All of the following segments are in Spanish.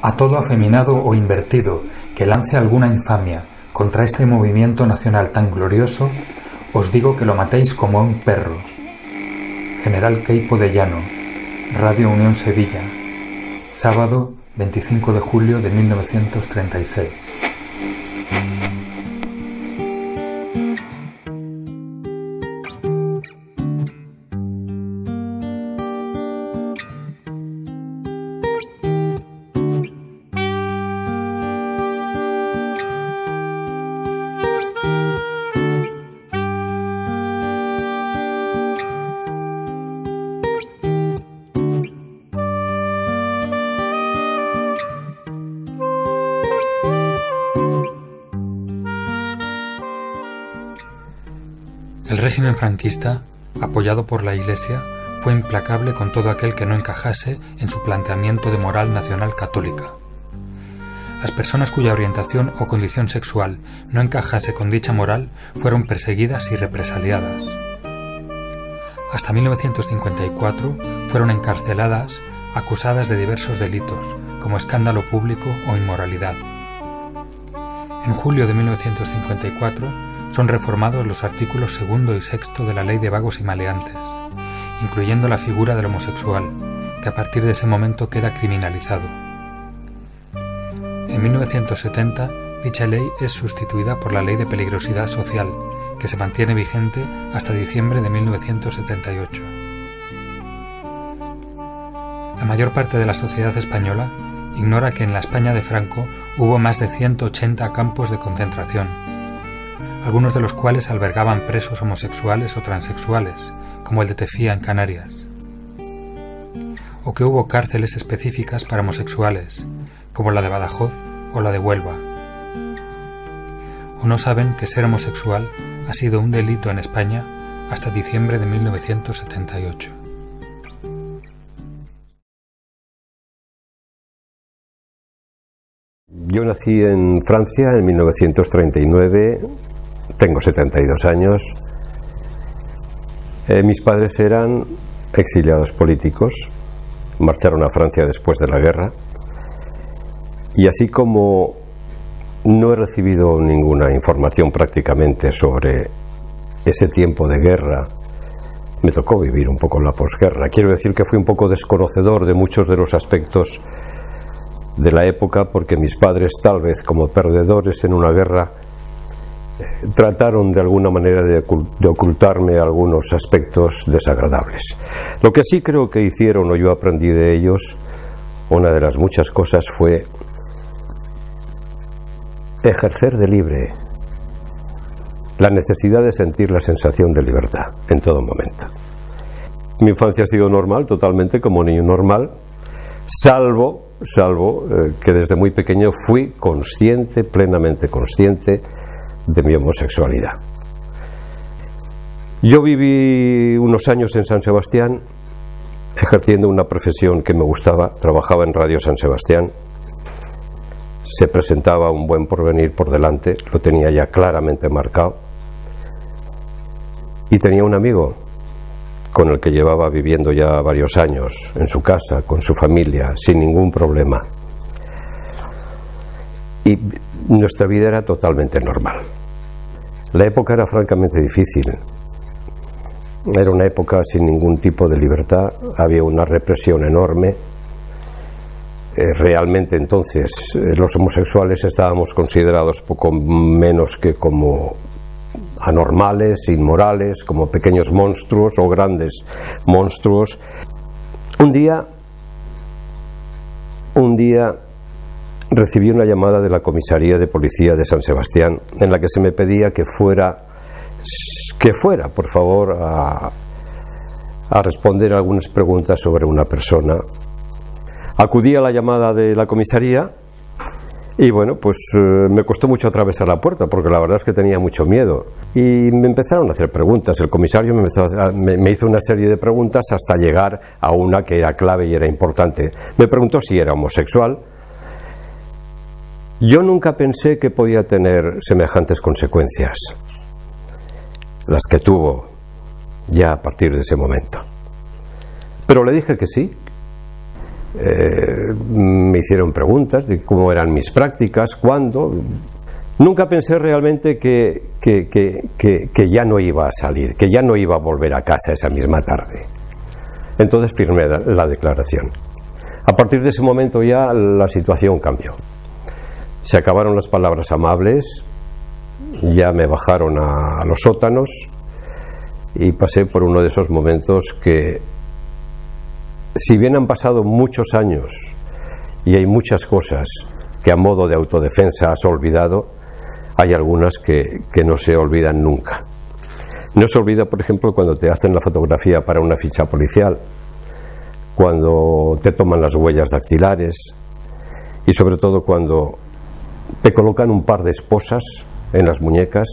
A todo afeminado o invertido que lance alguna infamia contra este movimiento nacional tan glorioso, os digo que lo matéis como a un perro. General Queipo de Llano, Radio Unión Sevilla, sábado 25 de julio de 1936. El régimen franquista, apoyado por la Iglesia, fue implacable con todo aquel que no encajase en su planteamiento de moral nacional católica. Las personas cuya orientación o condición sexual no encajase con dicha moral fueron perseguidas y represaliadas. Hasta 1954 fueron encarceladas, acusadas de diversos delitos, como escándalo público o inmoralidad. En julio de 1954 son reformados los artículos 2 y 6 de la Ley de Vagos y Maleantes, incluyendo la figura del homosexual, que a partir de ese momento queda criminalizado. En 1970, dicha ley es sustituida por la Ley de Peligrosidad Social, que se mantiene vigente hasta diciembre de 1978. La mayor parte de la sociedad española ignora que en la España de Franco hubo más de 180 campos de concentración, algunos de los cuales albergaban presos homosexuales o transexuales, como el de Tefía en Canarias, o que hubo cárceles específicas para homosexuales, como la de Badajoz o la de Huelva. O no saben que ser homosexual ha sido un delito en España hasta diciembre de 1978. Yo nací en Francia en 1939, tengo 72 años. Mis padres eran exiliados políticos, marcharon a Francia después de la guerra, y así como no he recibido ninguna información prácticamente sobre ese tiempo de guerra, me tocó vivir un poco la posguerra. Quiero decir que fui un poco desconocedor de muchos de los aspectos de la época, porque mis padres, tal vez como perdedores en una guerra, trataron de alguna manera de ocultarme algunos aspectos desagradables. Lo que sí creo que hicieron, o yo aprendí de ellos, una de las muchas cosas, fue ejercer de libre, la necesidad de sentir la sensación de libertad en todo momento. Mi infancia ha sido normal, totalmente como niño normal, salvo que desde muy pequeño fui consciente, plenamente consciente, de mi homosexualidad. Yo viví unos años en San Sebastián ejerciendo una profesión que me gustaba. Trabajaba en Radio San Sebastián, se presentaba un buen porvenir por delante, lo tenía ya claramente marcado, y tenía un amigo con el que llevaba viviendo ya varios años en su casa, con su familia, sin ningún problema. Y nuestra vida era totalmente normal. La época era francamente difícil. Era una época sin ningún tipo de libertad, había una represión enorme. Realmente entonces los homosexuales estábamos considerados poco menos que como anormales, inmorales, como pequeños monstruos o grandes monstruos. Un día recibí una llamada de la comisaría de policía de San Sebastián en la que se me pedía que fuera por favor a responder algunas preguntas sobre una persona. Acudí a la llamada de la comisaría y bueno, pues me costó mucho atravesar la puerta, porque la verdad es que tenía mucho miedo, y me empezaron a hacer preguntas. El comisario me hizo una serie de preguntas hasta llegar a una que era clave y era importante. Me preguntó si era homosexual. Yo nunca pensé que podía tener semejantes consecuencias, las que tuvo ya a partir de ese momento. Pero le dije que sí, Me hicieron preguntas de cómo eran mis prácticas, cuándo. Nunca pensé realmente que ya no iba a salir, que ya no iba a volver a casa esa misma tarde. Entonces firmé la declaración. A partir de ese momento ya la situación cambió. Se acabaron las palabras amables, ya me bajaron a los sótanos y pasé por uno de esos momentos que, si bien han pasado muchos años y hay muchas cosas que a modo de autodefensa has olvidado, hay algunas que no se olvidan nunca. No se olvida, por ejemplo, cuando te hacen la fotografía para una ficha policial, cuando te toman las huellas dactilares y sobre todo cuando te colocan un par de esposas en las muñecas,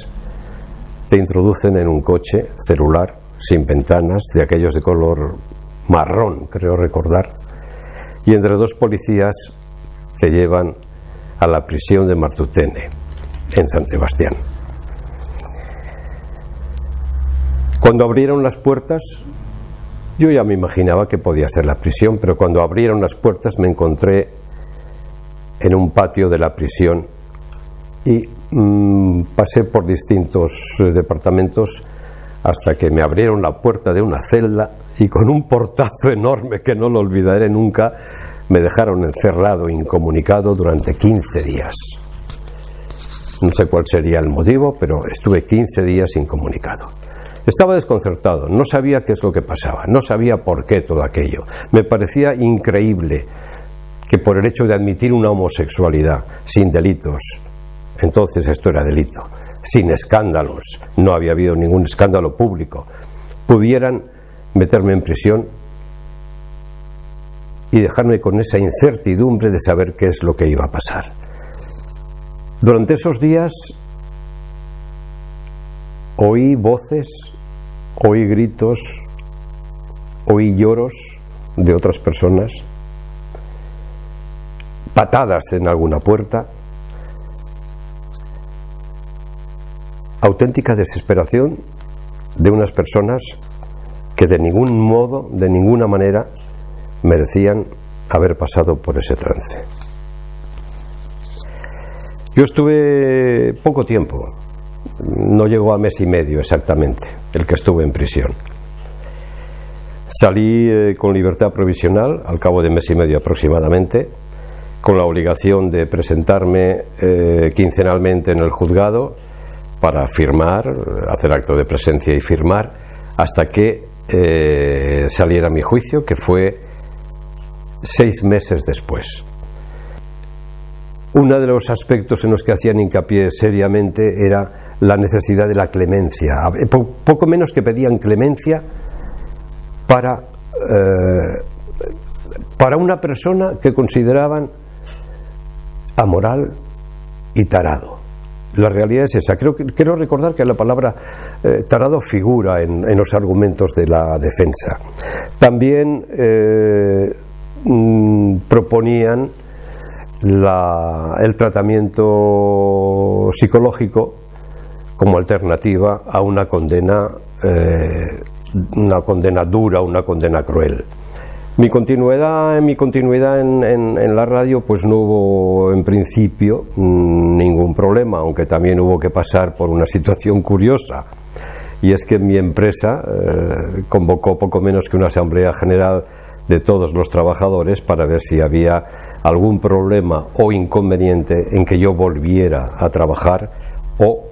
te introducen en un coche celular sin ventanas, de aquellos de color marrón, creo recordar, y entre dos policías te llevan a la prisión de Martutene, en San Sebastián. Cuando abrieron las puertas, yo ya me imaginaba que podía ser la prisión, pero cuando abrieron las puertas me encontré en un patio de la prisión y pasé por distintos departamentos hasta que me abrieron la puerta de una celda y con un portazo enorme que no lo olvidaré nunca, me dejaron encerrado, incomunicado durante 15 días. No sé cuál sería el motivo, pero estuve 15 días incomunicado. Estaba desconcertado, no sabía qué es lo que pasaba, no sabía por qué todo aquello. Me parecía increíble que por el hecho de admitir una homosexualidad sin delitos, entonces esto era delito, sin escándalos, no había habido ningún escándalo público, pudieran meterme en prisión y dejarme con esa incertidumbre de saber qué es lo que iba a pasar. Durante esos días oí voces, oí gritos, oí lloros de otras personas, patadas en alguna puerta, auténtica desesperación de unas personas que de ningún modo, de ninguna manera, merecían haber pasado por ese trance. Yo estuve poco tiempo, no llegó a mes y medio exactamente, el que estuve en prisión. Salí con libertad provisional al cabo de mes y medio aproximadamente, con la obligación de presentarme quincenalmente en el juzgado para firmar, hacer acto de presencia y firmar, hasta que saliera mi juicio, que fue 6 meses después. Uno de los aspectos en los que hacían hincapié seriamente era la necesidad de la clemencia. Poco menos que pedían clemencia para una persona que consideraban amoral y tarado. La realidad es esa. Quiero recordar que la palabra tarado figura en los argumentos de la defensa. También proponían el tratamiento psicológico como alternativa a una condena dura, una condena cruel. En mi continuidad en la radio, pues no hubo en principio ningún problema, aunque también hubo que pasar por una situación curiosa, y es que mi empresa convocó poco menos que una asamblea general de todos los trabajadores para ver si había algún problema o inconveniente en que yo volviera a trabajar, o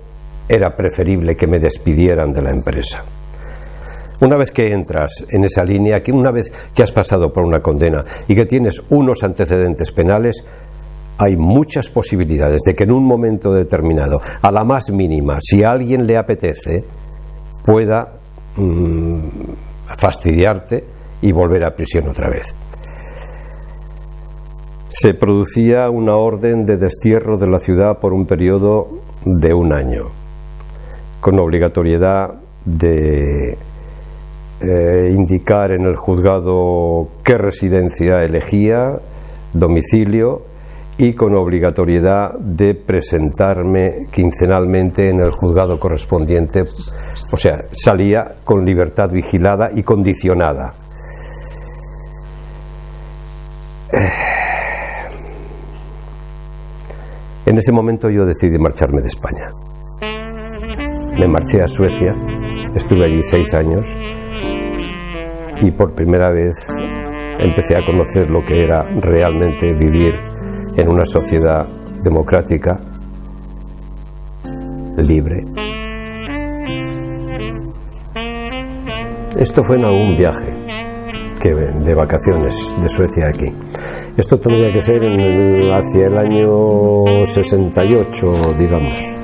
era preferible que me despidieran de la empresa. Una vez que entras en esa línea, que una vez que has pasado por una condena y que tienes unos antecedentes penales, hay muchas posibilidades de que en un momento determinado, a la más mínima, si a alguien le apetece, pueda fastidiarte y volver a prisión otra vez. Se producía una orden de destierro de la ciudad por un periodo de 1 año, con obligatoriedad de indicar en el juzgado qué residencia elegía, domicilio, y con obligatoriedad de presentarme quincenalmente en el juzgado correspondiente. O sea, salía con libertad vigilada y condicionada. En ese momento yo decidí marcharme de España. Me marché a Suecia, estuve allí 6 años y por primera vez empecé a conocer lo que era realmente vivir en una sociedad democrática, libre. Esto fue en algún viaje de vacaciones de Suecia aquí. Esto tendría que ser hacia el año 68, digamos.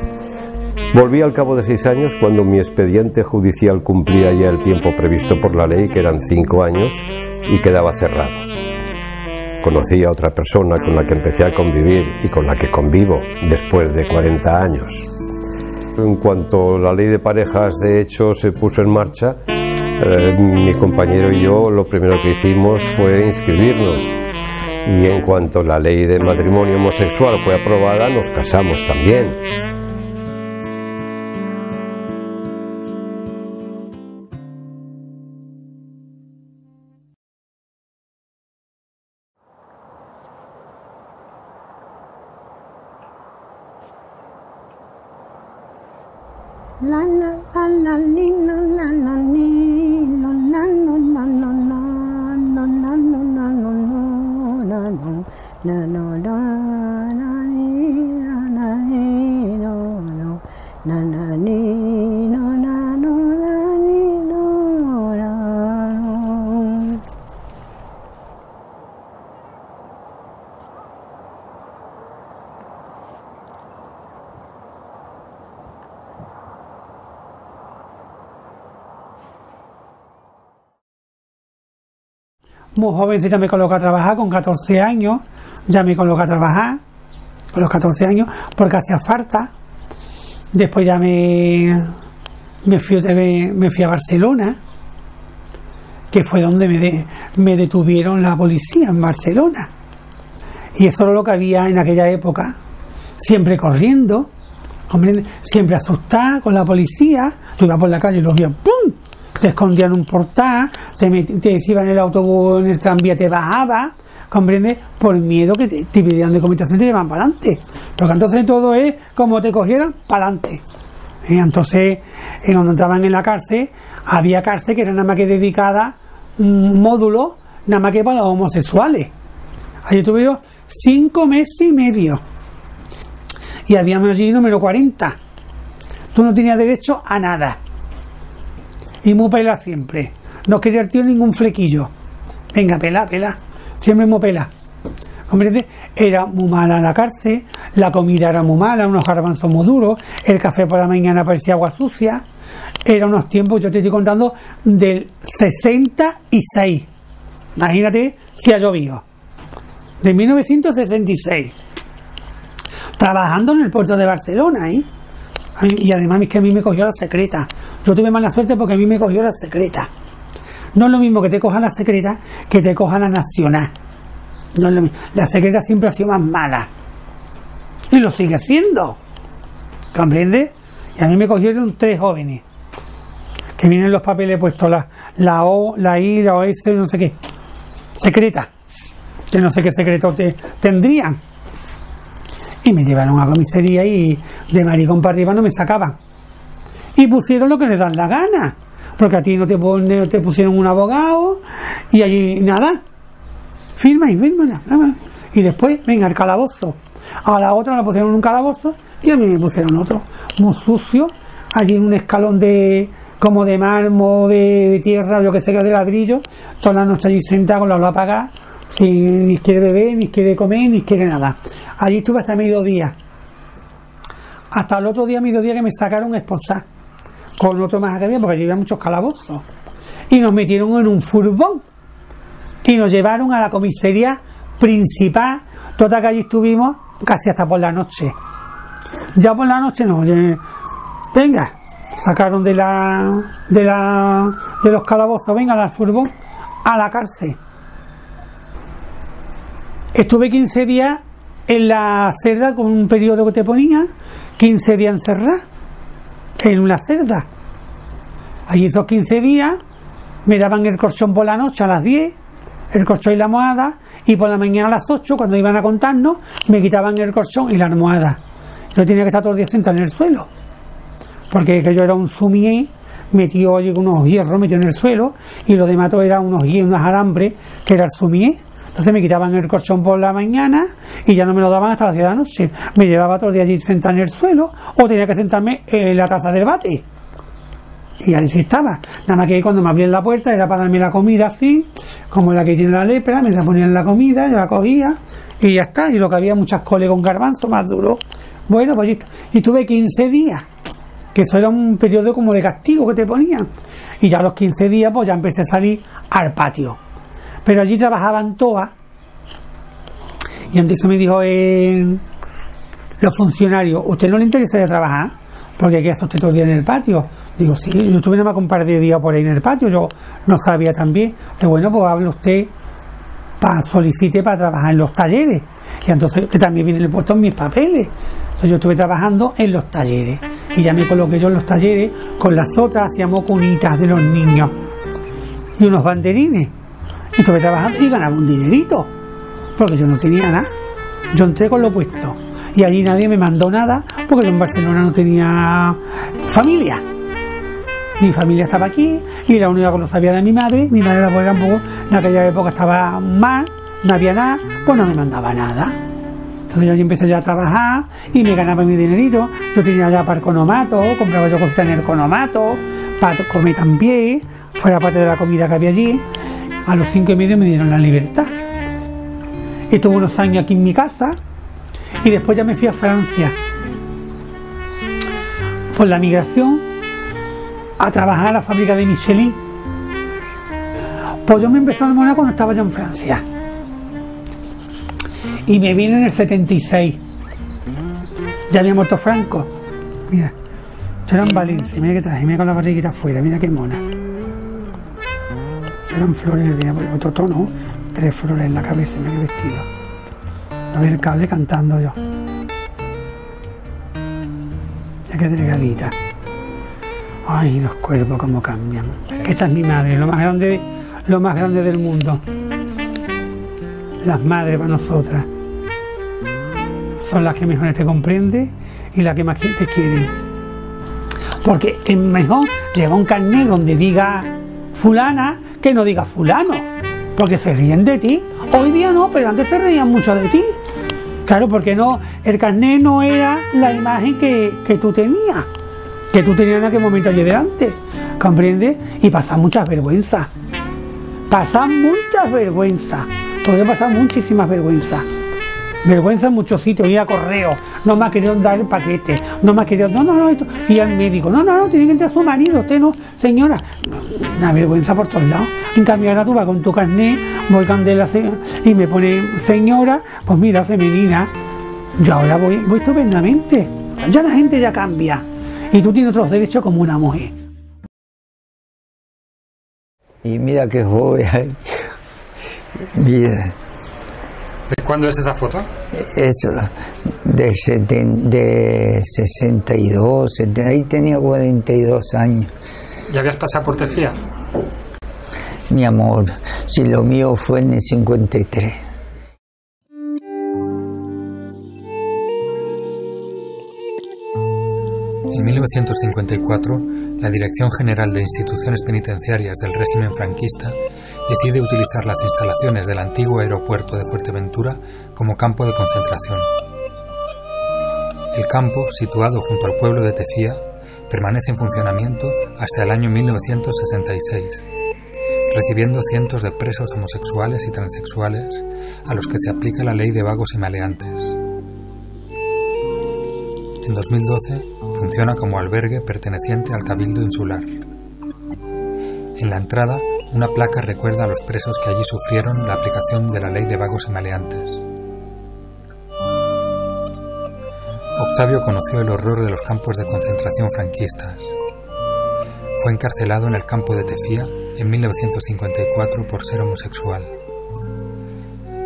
Volví al cabo de 6 años cuando mi expediente judicial cumplía ya el tiempo previsto por la ley, que eran 5 años, y quedaba cerrado. Conocí a otra persona con la que empecé a convivir y con la que convivo después de 40 años. En cuanto la ley de parejas de hecho se puso en marcha, mi compañero y yo lo primero que hicimos fue inscribirnos. Y en cuanto la ley de matrimonio homosexual fue aprobada, nos casamos también. La la la la li, la la la li, la la la la la la, la la la la la la, la la la li, la la li, la la, la la li, la la la li, la la. Muy jovencita me coloqué a trabajar, con 14 años, ya me coloqué a trabajar, con los 14 años, porque hacía falta. Después ya me fui a Barcelona, que fue donde me detuvieron la policía, en Barcelona. Y eso era lo que había en aquella época, siempre corriendo, ¿comprendes? Siempre asustada con la policía. Yo iba por la calle y los veía, ¡pum!, te escondían en un portal, te iban en el autobús, en el tranvía, te bajaba, ¿comprendes? Por miedo que te pidieran documentación y te llevan para adelante. Porque entonces todo es como te cogieran, para adelante. Y entonces, cuando entraban en la cárcel, había cárcel que era nada más que dedicada, un módulo, nada más que para los homosexuales. Allí estuve 5 meses y medio. Y habíamos allí número 40. Tú no tenías derecho a nada. Y muy pela siempre. No quería el tío ningún flequillo. Venga, pela. Siempre muy pela. ¿Comprendes? Era muy mala la cárcel, la comida era muy mala, unos garbanzos muy duros, el café por la mañana parecía agua sucia. Eran unos tiempos, yo te estoy contando, del 66. Imagínate si ha llovido. De 1966. Trabajando en el puerto de Barcelona, ¿eh? Y además es que a mí me cogió la secreta. Yo tuve mala suerte porque a mí me cogió la secreta. No es lo mismo que te coja la secreta que te coja la nacional. No es lo mismo. La secreta siempre ha sido más mala. Y lo sigue siendo. ¿Comprendes? Y a mí me cogieron 3 jóvenes. Que vienen los papeles puestos, la O, la I, la OS, no sé qué. Secreta. Que no sé qué secreto tendrían. Y me llevaron a comisaría y de maricón para arriba no me sacaban. Y pusieron lo que les dan la gana. Porque a ti no te pusieron un abogado y allí nada. Firma y firma, nada. Y después, venga, el calabozo. A la otra la pusieron en un calabozo y a mí me pusieron otro. Muy sucio, allí en un escalón como de mármol, de tierra, yo que sé, de ladrillo. Toda la noche allí sentado con la luz apagada. Sin ni quiere beber, ni quiere comer, ni quiere nada. Allí estuve hasta mediodía. Hasta el otro día, mediodía, que me sacaron a esposar con otro más que había, porque allí había muchos calabozos. Y nos metieron en un furgón y nos llevaron a la comisaría principal. Toda que allí estuvimos casi hasta por la noche. Ya por la noche nos venga, sacaron de los calabozos, venga al furgón, a la cárcel. Estuve 15 días en la celda con un periodo que te ponía, 15 días encerrada en una celda. Allí esos 15 días me daban el colchón por la noche a las 10, el colchón y la almohada, y por la mañana a las 8, cuando iban a contarnos, me quitaban el colchón y la almohada. Yo tenía que estar todo el día sentado en el suelo, porque yo era un sumié metido unos hierros metido en el suelo, y lo demás todo era unos alambres que era el sumié. Entonces me quitaban el colchón por la mañana y ya no me lo daban hasta las 10 de la noche. Me llevaba todo el día allí sentado en el suelo, o tenía que sentarme en la taza del bate. Y ahí sí estaba. Nada más que cuando me abrían la puerta era para darme la comida así, como la que tiene la lepra, me la ponían la comida, yo la cogía y ya está. Y lo que había muchas coles con garbanzo más duro. Bueno, pues y tuve 15 días, que eso era un periodo como de castigo que te ponían. Y ya a los 15 días pues ya empecé a salir al patio. Pero allí trabajaban todas. Y entonces me dijo los funcionarios, ¿usted no le interesaría trabajar? Porque aquí está usted todo el día en el patio. Digo, sí, yo estuve nada más un par de días por ahí en el patio, yo no sabía también. Pero bueno, pues hable usted, solicite para trabajar en los talleres. Y entonces que también vienen puestos mis papeles. Entonces yo estuve trabajando en los talleres. Y ya me coloqué yo en los talleres, con las otras hacíamos cunitas de los niños. Y unos banderines. Y estuve trabajando y ganaba un dinerito. Porque yo no tenía nada. Yo entré con lo puesto. Y allí nadie me mandó nada, porque yo en Barcelona no tenía familia. Mi familia estaba aquí, y la única que lo sabía de mi madre pues tampoco, en aquella época estaba mal, no había nada, pues no me mandaba nada. Entonces yo allí empecé ya a trabajar, y me ganaba mi dinerito. Yo tenía ya para el economato, compraba yo cosas en el economato, para comer también, fuera parte de la comida que había allí. A los 5 y medio me dieron la libertad. Estuve unos años aquí en mi casa, y después ya me fui a Francia por la migración a trabajar a la fábrica de Michelin. Pues yo me empecé a enamorar cuando estaba ya en Francia, y me vine en el 76. Ya había muerto Franco. Mira, yo era en Valencia, mira que traje, mira con la barriguita afuera, mira qué mona. Eran flores, por otro tono, 3 flores en la cabeza, mira qué vestido. A ver el cable cantando yo. Ya que delgadita. Ay, los cuerpos cómo cambian. Que esta es mi madre, lo más grande del mundo. Las madres para nosotras son las que mejor te comprenden y las que más te quieren. Porque es mejor llevar un carnet donde diga fulana que no diga fulano, porque se ríen de ti. Hoy día no, pero antes se reían mucho de ti. Claro, porque no, el carnet no era la imagen que tú tenías en aquel momento allí delante, ¿comprendes? Y pasan muchas vergüenzas, porque he pasado muchísimas vergüenzas en muchos sitios. Ir a correo, no me ha querido dar el paquete, no me ha querido, esto, y al médico, no, tiene que entrar su marido, usted no, señora, una vergüenza por todos lados. En cambio ahora tú vas con tu carnet, voy candela y me pone señora, pues mira, femenina. Yo ahora voy estupendamente, ya la gente ya cambia, y tú tienes otros derechos como una mujer. Y mira que joven hay. Mira. ¿De cuándo es esa foto? Eso, de 62, 70, ahí tenía 42 años. ¿Ya habías pasado por Tejía? Mi amor, si lo mío fue en el 53. En 1954, la Dirección General de Instituciones Penitenciarias del régimen franquista decide utilizar las instalaciones del antiguo aeropuerto de Fuerteventura como campo de concentración. El campo, situado junto al pueblo de Tejía, permanece en funcionamiento hasta el año 1966, recibiendo cientos de presos homosexuales y transexuales a los que se aplica la ley de vagos y maleantes. En 2012 funciona como albergue perteneciente al Cabildo Insular. En la entrada, una placa recuerda a los presos que allí sufrieron la aplicación de la ley de vagos y maleantes. Octavio conoció el horror de los campos de concentración franquistas. Fue encarcelado en el campo de Tejía en 1954 por ser homosexual.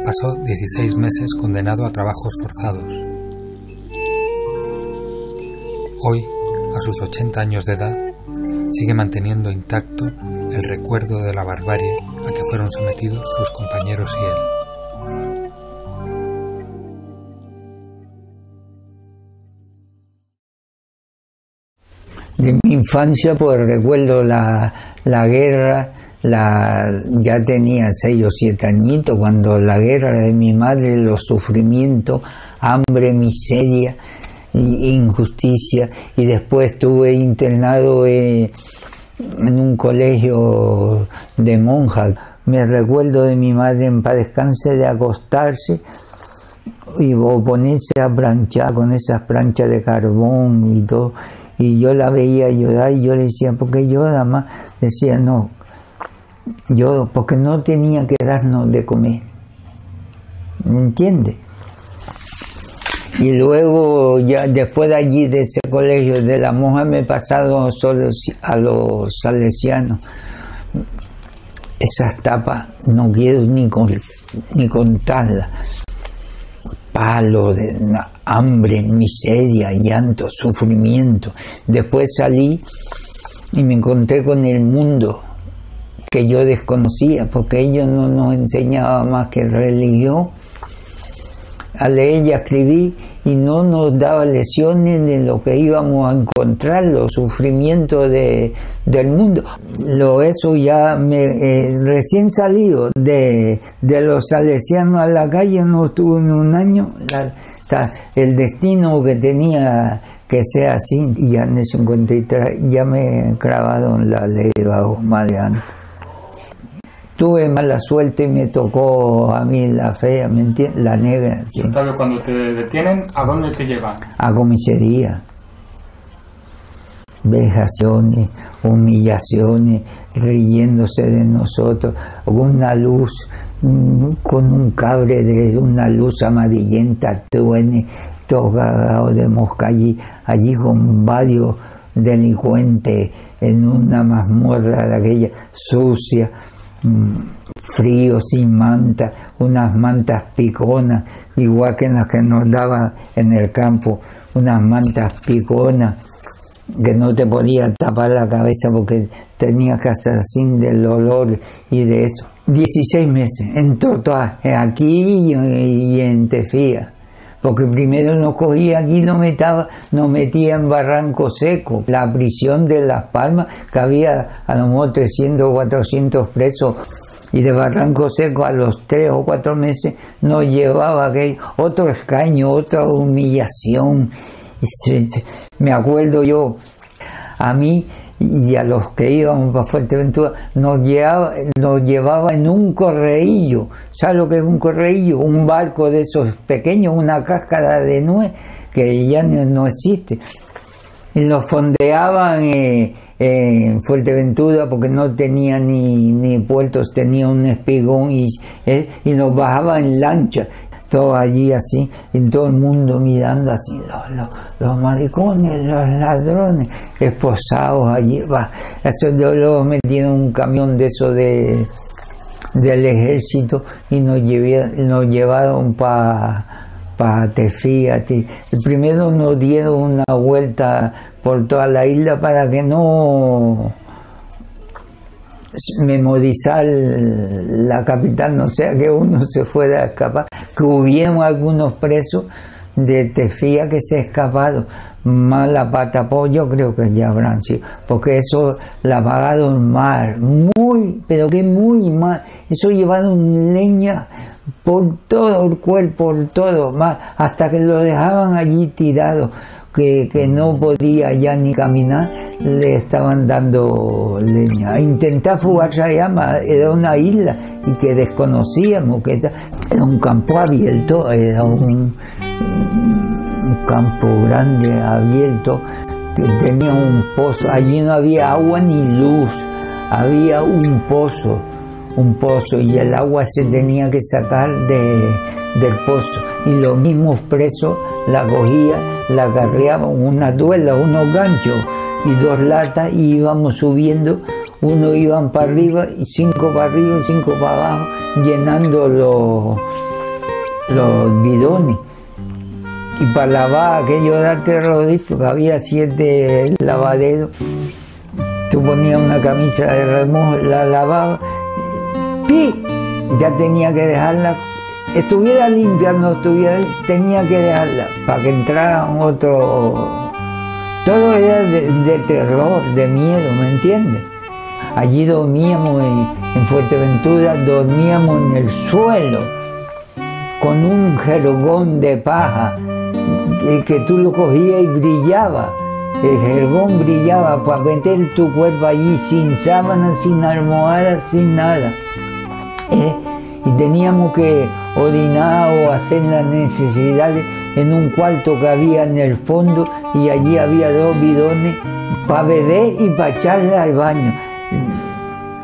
Pasó 16 meses condenado a trabajos forzados. Hoy, a sus 80 años de edad, sigue manteniendo intacto el recuerdo de la barbarie a que fueron sometidos sus compañeros y él. De mi infancia, pues recuerdo la guerra, ya tenía 6 o 7 añitos cuando la guerra de mi madre, los sufrimientos, hambre, miseria, injusticia, y después estuve internado en un colegio de monjas. Me recuerdo de mi madre, en paz descanse, de acostarse o ponerse a planchar con esas planchas de carbón y todo, y yo la veía llorar y yo le decía, ¿por qué llora, mamá? Decía, no, yo porque no tenía que darnos de comer, ¿me entiendes? Y luego, ya después de allí, de ese colegio de la monja, me he pasado solo a los salesianos. Esas tapas no quiero ni contarlas. Palo, hambre, miseria, llanto, sufrimiento. Después salí y me encontré con el mundo que yo desconocía, porque ellos no nos enseñaban más que religión, a leer y a escribir, y no nos daba lecciones de lo que íbamos a encontrar, los sufrimientos del mundo. Eso ya recién salido de los salesianos a la calle, no estuve en un año, el destino que tenía que sea así, y ya en el 53 ya me clavaron la ley bajo maleante. Tuve mala suerte y me tocó a mí la fea, ¿me entiendes? La negra. Sí. Octavio, cuando te detienen, ¿a dónde te llevan? A comisaría. Vejaciones, humillaciones, riéndose de nosotros, una luz, con un cable de una luz amarillenta, truene, todo cagado de mosca allí con varios delincuentes en una mazmorra de aquella sucia, frío, sin manta, unas mantas piconas, igual que las que nos daban en el campo, unas mantas piconas que no te podías tapar la cabeza porque tenías que hacer así del olor y de eso. 16 meses en total, aquí y en Tefía, porque primero nos cogía aquí, nos metía en Barranco Seco, la prisión de Las Palmas, que había a lo mejor 300 o 400 presos, y de Barranco Seco a los 3 o 4 meses nos llevaba otro escaño, otra humillación. Me acuerdo yo, a mí y a los que íbamos para Fuerteventura, nos llevaba en un correillo. ¿Sabes lo que es un correillo? Un barco de esos pequeños, una cáscara de nuez que ya no existe. Y nos fondeaban en Fuerteventura porque no tenía ni puertos, tenía un espigón y nos bajaban en lancha. Todo allí así, y todo el mundo mirando así, los maricones, los ladrones, esposados allí, eso luego metieron un camión de eso del ejército y nos llevaron para Tefía. Primero nos dieron una vuelta por toda la isla para que no memorizar la capital, no sea que uno se fuera a escapar, que hubieron algunos presos de Tefía que se escaparon, más la Patapó, creo que ya habrán sido, porque eso la pagaron mal, pero que muy mal, eso llevaron leña por todo el cuerpo, por todo, mal, hasta que lo dejaban allí tirado, que no podía ya ni caminar, le estaban dando leña. A intentar fugarse allá, era una isla y que desconocíamos, que era un campo abierto, era un campo grande, abierto, tenía un pozo, allí no había agua ni luz, había un pozo y el agua se tenía que sacar del pozo, y los mismos presos la cogían, la acarreaban una duela, unos ganchos y 2 latas, y íbamos subiendo, uno iban para arriba y 5 para arriba y 5 para abajo, llenando los bidones. Y para lavar, aquello era terrorífico, había 7 lavaderos, tú ponías una camisa de remojo, la lavabas, ¡pi! Ya tenía que dejarla, estuviera limpia, no estuviera, tenía que dejarla para que entraran otro todo era de terror, de miedo, ¿me entiendes? Allí dormíamos en Fuerteventura, dormíamos en el suelo, con un jergón de paja, que tú lo cogías y brillaba. El jergón brillaba para meter tu cuerpo allí sin sábanas, sin almohadas, sin nada. Y teníamos que orinar o hacer las necesidades en un cuarto que había en el fondo, y allí había 2 bidones para beber y para echarle al baño.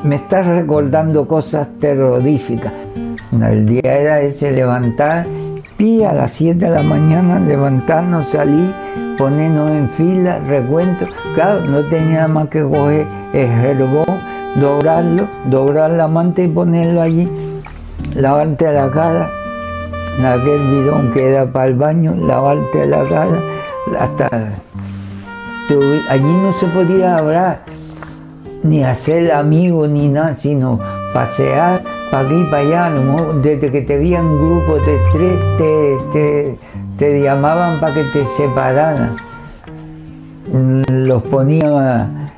Me estás recordando cosas terroríficas. El día era ese, levantar y a las 7 de la mañana levantarnos, salir, ponernos en fila, recuento. Claro, no tenía nada más que coger el jergón, dobrar la manta y ponerlo allí, lavarte la cara, en aquel bidón que era para el baño, lavarte la cara, hasta allí no se podía hablar, ni hacer amigos ni nada, sino pasear para aquí y para allá. A lo mejor desde que te veían un grupo de 3 te llamaban para que te separaran. Los ponían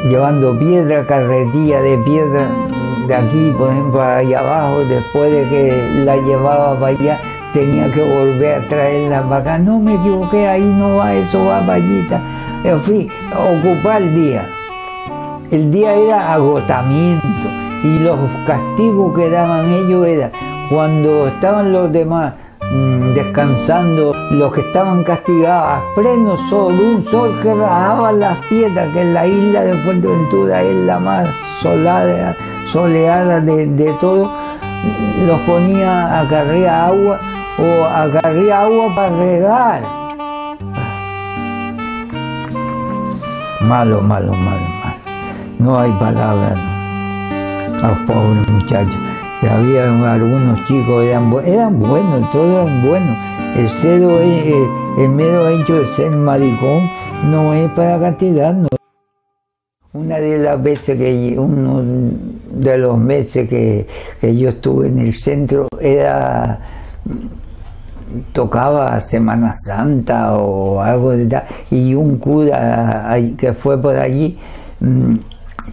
llevando piedra, carretilla de piedra de aquí, por ejemplo, allá abajo. Después de que la llevaba para allá, tenía que volver a traerla para acá. No me equivoqué, ahí no va, eso va para allí. En fin, ocupar el día. El día era agotamiento, y los castigos que daban ellos era cuando estaban los demás descansando, los que estaban castigados a pleno sol, un sol que rajaba las piedras, que en la isla de Fuerteventura es la más soleada de todo. Los ponía a cargar agua, o a cargar agua para regar. Malo. No hay palabras, no. A los pobres muchachos. Y había algunos chicos, eran buenos, todos eran buenos. El mero hecho de ser maricón no es para castigarnos. Una de las veces uno de los meses que yo estuve en el centro tocaba Semana Santa o algo de tal, y un cura que fue por allí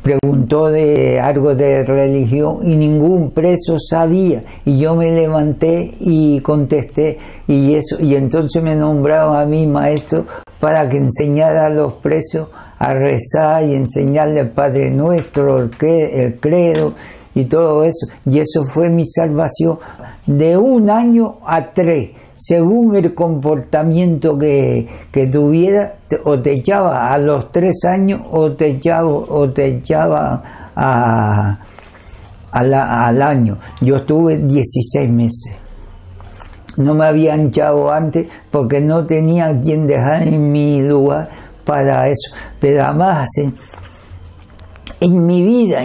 preguntó de algo de religión y ningún preso sabía, y yo me levanté y contesté, y entonces me nombraron a mí maestro para que enseñara a los presos a rezar y enseñarle al Padre Nuestro, el credo y todo eso, y eso fue mi salvación de 1 año a 3. Según el comportamiento que tuviera, o te echaba a los 3 años o te echaba al año. Yo estuve 16 meses. No me habían echado antes porque no tenía a quien dejar en mi lugar para eso. Pero además, en mi vida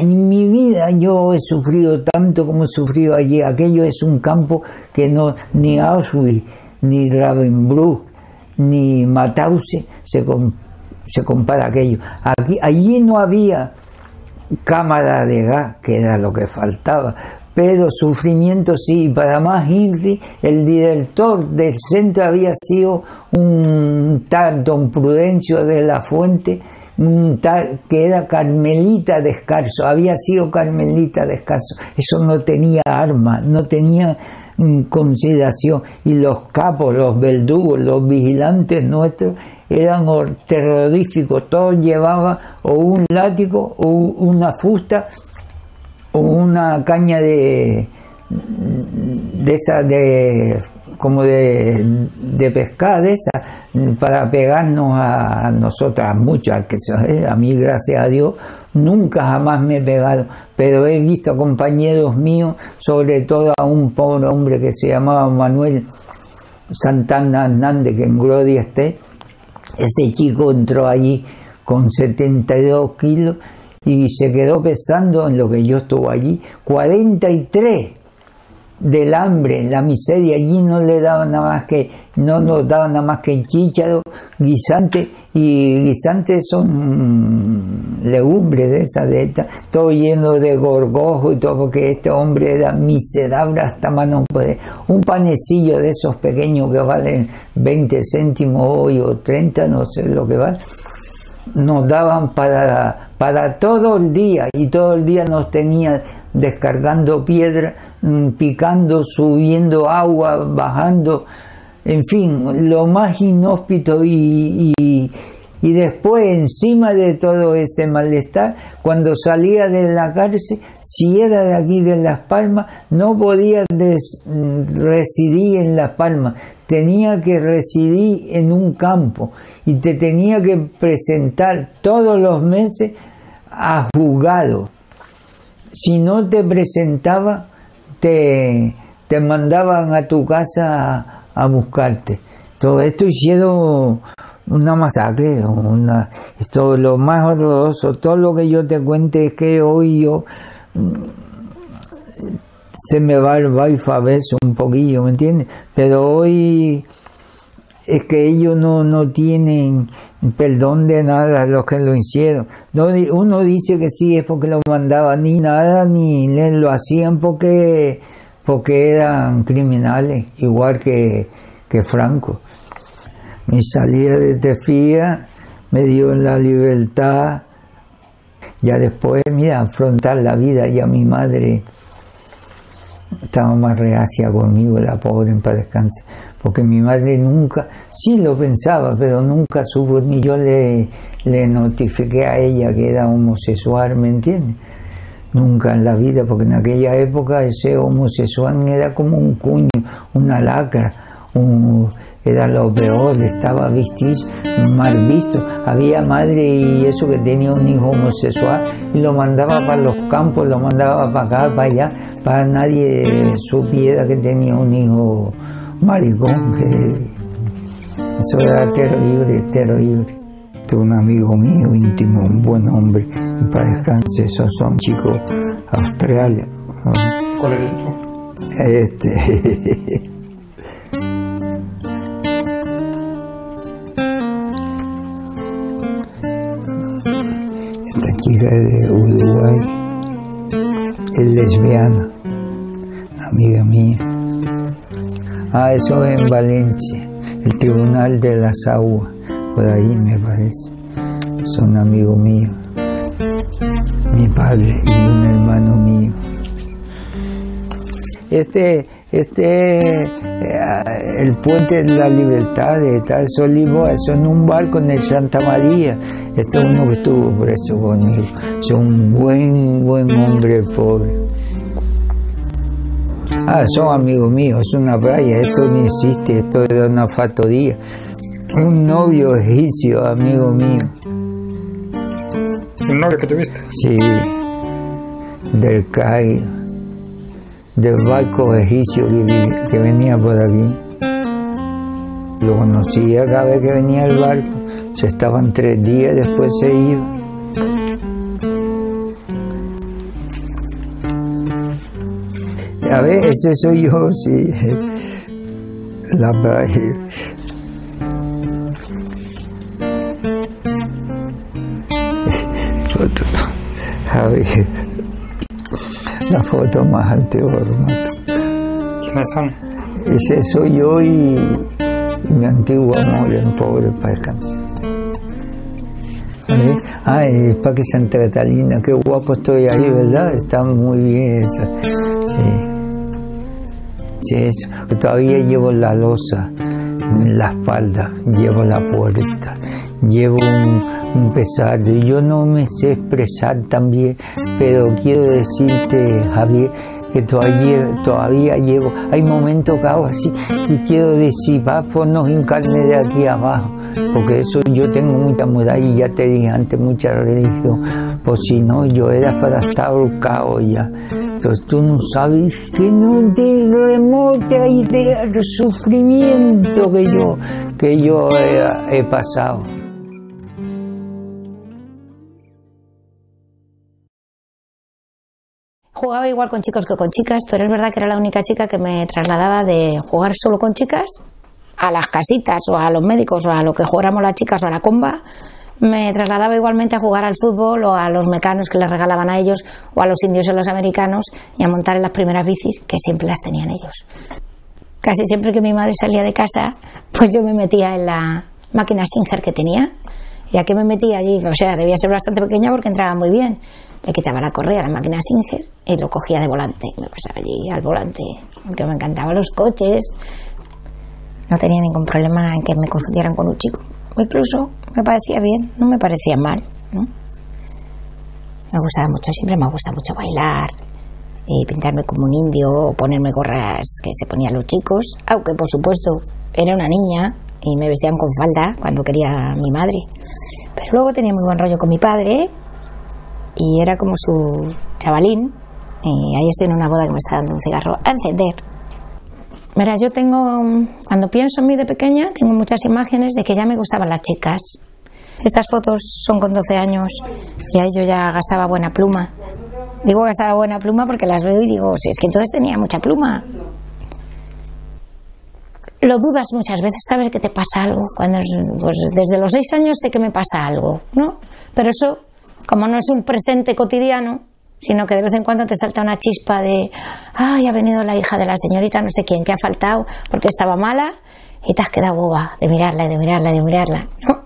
yo he sufrido tanto como he sufrido allí. Aquello es un campo que no, ni Auschwitz, ni Ravensbrück, ni Mauthausen se compara a aquello. Allí no había cámara de gas, que era lo que faltaba, pero sufrimiento sí. Para más, Hinrich, el director del centro, había sido un tal don Prudencio de la Fuente, un tal que era carmelita descalzo, había sido carmelita descalzo. Eso no tenía arma, no tenía consideración, y los capos, los verdugos, los vigilantes nuestros eran terroríficos. Todos llevaban o un látigo o una fusta o una caña de pescar, de esa, para pegarnos a nosotras, muchas, que a mí, gracias a Dios, nunca jamás me he pegado, pero he visto a compañeros míos, sobre todo a un pobre hombre que se llamaba Manuel Santana Hernández, que en gloria esté. Ese chico entró allí con 72 kilos y se quedó pesando, en lo que yo estuve allí, 43. del hambre, la miseria. Allí no le daban nada más que, no nos daban nada más que chícharo, guisante, y guisantes son legumbres de esta, todo lleno de gorgojo y todo, porque este hombre era miserable hasta más no poder. Un panecillo de esos pequeños que valen 20 céntimos hoy o 30, no sé lo que vale, nos daban para todo el día, y todo el día nos tenía descargando piedra, picando, subiendo agua, bajando, en fin, lo más inhóspito. Y después, encima de todo ese malestar, cuando salía de la cárcel, si era de aquí de Las Palmas, no podía residir en Las Palmas, tenía que residir en un campo, y te tenía que presentar todos los meses a juzgado. Si no te presentaba, te mandaban a tu casa a buscarte. Todo esto hicieron una masacre, esto lo más horroroso. Todo lo que yo te cuente es que hoy se me va el alfabeto un poquillo, ¿me entiendes? Pero hoy es que ellos no tienen perdón de nada, los que lo hicieron. Uno dice que sí, es porque lo mandaban, ni nada, ni lo hacían porque eran criminales, igual que Franco. Mi salida de Tefía me dio la libertad, ya después, mira, afrontar la vida. Ya mi madre estaba más reacia conmigo, la pobre, en paz descanse, porque mi madre nunca, sí lo pensaba, pero nunca supo, ni yo le notifiqué a ella que era homosexual, ¿me entiendes? Nunca en la vida, porque en aquella época ese homosexual era como un cuño, una lacra, era lo peor, estaba mal visto. Había madre y eso que tenía un hijo homosexual y lo mandaba para los campos, lo mandaba para acá, para allá, para nadie supiera que tenía un hijo maricón, que eso era terrible. Tengo un amigo mío íntimo, un buen hombre, para descanse, esos son chicos australianos. ¿Cuál eres tú? Esta chica es de Uruguay, es lesbiana, amiga mía. Eso en Valencia, el Tribunal de las Aguas, por ahí me parece. Son amigos míos, mi padre y un hermano mío. El puente de la libertad de eso en un barco en el Santa María. Este es uno que estuvo preso conmigo. Es un buen hombre, pobre. Son amigos míos, es una playa, esto no existe, esto era una factoría. Un novio egipcio, amigo mío. ¿Un novio que tuviste? Sí, del Cairo, del barco egipcio que venía por aquí. Lo conocía cada vez que venía el barco, se estaban 3 días, después se iba. A ver, ese soy yo, sí, la playa. A ver, la foto más antigua, ¿Quiénes son? Ese soy yo y mi antiguo amor, el pobre para descansar. El Parque Santa Catalina, qué guapo estoy ahí, ¿verdad? Está muy bien esa. Sí, eso. Todavía llevo la losa en la espalda, llevo la puerta, llevo un pesar. Yo no me sé expresar tan bien, pero quiero decirte, Javier, que todavía llevo. Hay momentos que hago así y quiero decir, ponnos en carne de aquí abajo, porque eso yo tengo mucha moral y ya te dije antes, mucha religión, pues si no, yo era para estar ahorcado ya. Entonces tú no sabes que no te remota idea del sufrimiento que yo he pasado. jugaba igual con chicos que con chicas, pero es verdad que era la única chica que me trasladaba de jugar solo con chicas a las casitas o a los médicos o a lo que jugáramos las chicas o a la comba. Me trasladaba igualmente a jugar al fútbol o a los mecanos que les regalaban a ellos o a los indios o los americanos y a montar en las primeras bicis que siempre las tenían ellos. Casi siempre que mi madre salía de casa, pues yo me metía en la máquina Singer que tenía. ¿Y a qué me metía allí? O sea, debía ser bastante pequeña porque entraba muy bien. Le quitaba la correa a la máquina Singer y lo cogía de volante. Me pasaba allí al volante, porque me encantaban los coches. No tenía ningún problema en que me confundieran con un chico. Incluso me parecía bien, no me parecía mal, ¿no? Me gustaba mucho, siempre me gusta mucho bailar y pintarme como un indio o ponerme gorras que se ponían los chicos, aunque por supuesto era una niña y me vestían con falda cuando quería mi madre. Pero luego tenía muy buen rollo con mi padre y era como su chavalín. Y ahí estoy en una boda que me está dando un cigarro a encender. Mira, yo cuando pienso en mí de pequeña, tengo muchas imágenes de que ya me gustaban las chicas. Estas fotos son con 12 años y ahí yo ya gastaba buena pluma. Digo gastaba buena pluma porque las veo y digo, si es que entonces tenía mucha pluma. Lo dudas muchas veces, sabes que te pasa algo. Pues desde los 6 años sé que me pasa algo, ¿no? Pero eso, como no es un presente cotidiano, sino que de vez en cuando te salta una chispa de ¡ay, ha venido la hija de la señorita no sé quién, que ha faltado porque estaba mala! Y te has quedado boba de mirarla, ¿no?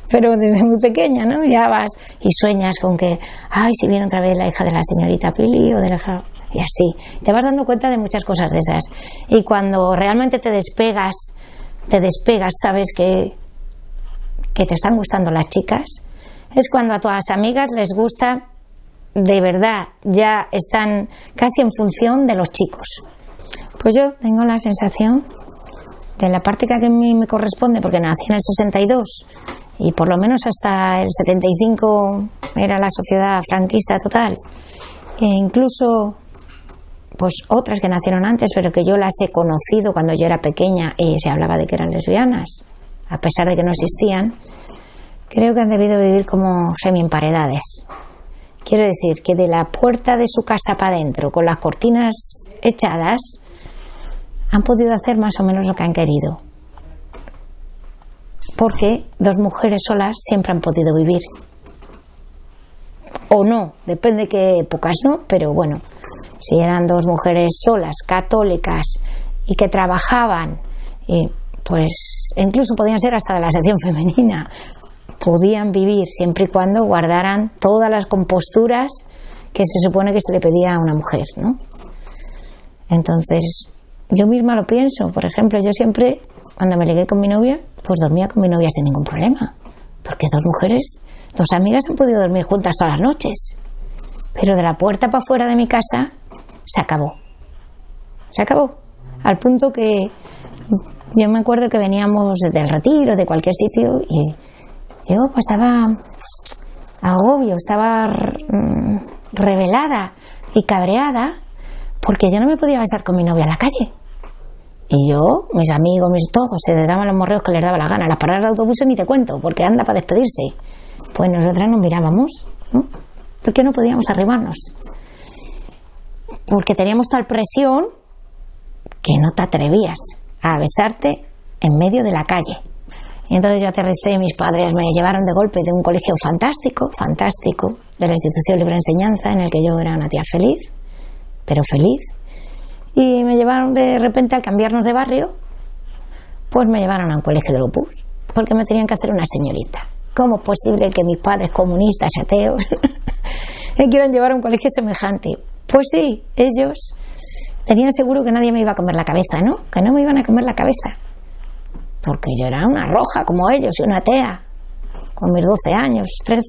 Pero desde muy pequeña, ¿no? Ya vas y sueñas con que ¡ay, si viene otra vez la hija de la señorita Pili! O de la... Y así. Te vas dando cuenta de muchas cosas de esas. Y cuando realmente te despegas, sabes que te están gustando las chicas, es cuando a todas las amigas les gusta de verdad, ya están casi en función de los chicos. Pues yo tengo la sensación de la parte que a mí me corresponde, porque nací en el 62 y por lo menos hasta el 75 era la sociedad franquista total, e incluso pues otras que nacieron antes, pero que yo las he conocido cuando yo era pequeña y se hablaba de que eran lesbianas, a pesar de que no existían. Creo que han debido vivir como semi-emparedadas. Quiero decir que de la puerta de su casa para adentro, con las cortinas echadas, han podido hacer más o menos lo que han querido. Porque 2 mujeres solas siempre han podido vivir. O no, depende de qué épocas, ¿no? Pero bueno, si eran 2 mujeres solas, católicas, y que trabajaban, pues incluso podían ser hasta de la sección femenina, podían vivir siempre y cuando guardaran todas las composturas que se supone que se le pedía a una mujer, ¿no? Entonces, yo misma lo pienso. Por ejemplo, yo siempre, cuando me ligué con mi novia, pues dormía con mi novia sin ningún problema. Porque 2 mujeres, 2 amigas han podido dormir juntas todas las noches. Pero de la puerta para afuera de mi casa, se acabó. Se acabó. Al punto que yo me acuerdo que veníamos del retiro, de cualquier sitio, y yo pasaba agobio, estaba rebelada y cabreada porque yo no me podía besar con mi novia en la calle. Y yo, mis amigos, todos, se les daban los morreos que les daba la gana. Las paradas de autobuses ni te cuento, porque anda para despedirse. Pues nosotras nos mirábamos, ¿no? ¿Por qué no podíamos arrimarnos? Porque teníamos tal presión que no te atrevías a besarte en medio de la calle. Y entonces yo aterricé, mis padres me llevaron de golpe de un colegio fantástico, de la Institución Libre de Enseñanza, en el que yo era una tía feliz, pero feliz. Y me llevaron de repente, al cambiarnos de barrio, pues me llevaron a un colegio del Opus, porque me tenían que hacer una señorita. ¿Cómo es posible que mis padres comunistas, ateos, me quieran llevar a un colegio semejante? Pues sí, ellos tenían seguro que nadie me iba a comer la cabeza, ¿no? Que no me iban a comer la cabeza. Porque yo era una roja como ellos y una atea, con mis 12 años, 13.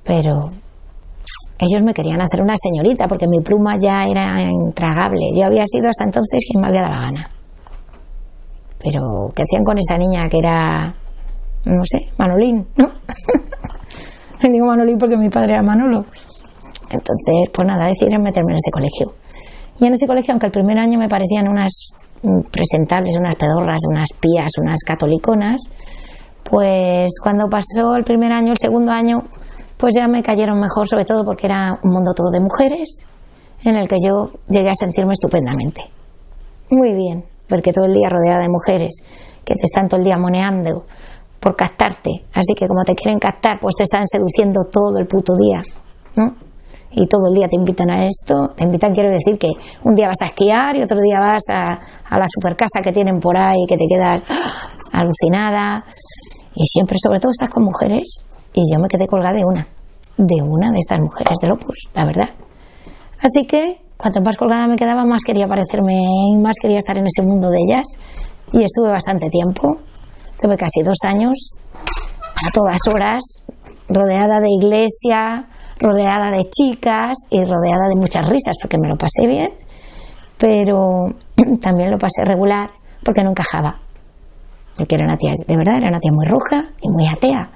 Pero ellos me querían hacer una señorita porque mi pluma ya era intragable. Yo había sido hasta entonces quien me había dado la gana. Pero ¿qué hacían con esa niña que era, no sé, Manolín, ¿no? Le digo Manolín porque mi padre era Manolo. Entonces, pues nada, decidieron meterme en ese colegio. Y en ese colegio, aunque el primer año me parecían unas presentables, unas pedorras, unas pías, unas catoliconas, pues cuando pasó el primer año, el segundo año, pues ya me cayeron mejor, sobre todo porque era un mundo todo de mujeres, en el que yo llegué a sentirme estupendamente. Muy bien, porque todo el día rodeada de mujeres que te están todo el día moneando por captarte, así que como te quieren captar, pues te están seduciendo todo el puto día, ¿no? Y todo el día te invitan a esto, te invitan, quiero decir que un día vas a esquiar y otro día vas a la supercasa que tienen por ahí, que te quedas alucinada, y siempre, sobre todo, estás con mujeres, y yo me quedé colgada de una de estas mujeres del Opus, la verdad. Así que cuanto más colgada me quedaba, más quería parecerme, más quería estar en ese mundo de ellas, y estuve bastante tiempo, estuve casi 2 años, a todas horas, rodeada de iglesia, rodeada de chicas y rodeada de muchas risas, porque me lo pasé bien, pero también lo pasé regular porque no encajaba, porque era una tía, de verdad, era una tía muy roja y muy atea.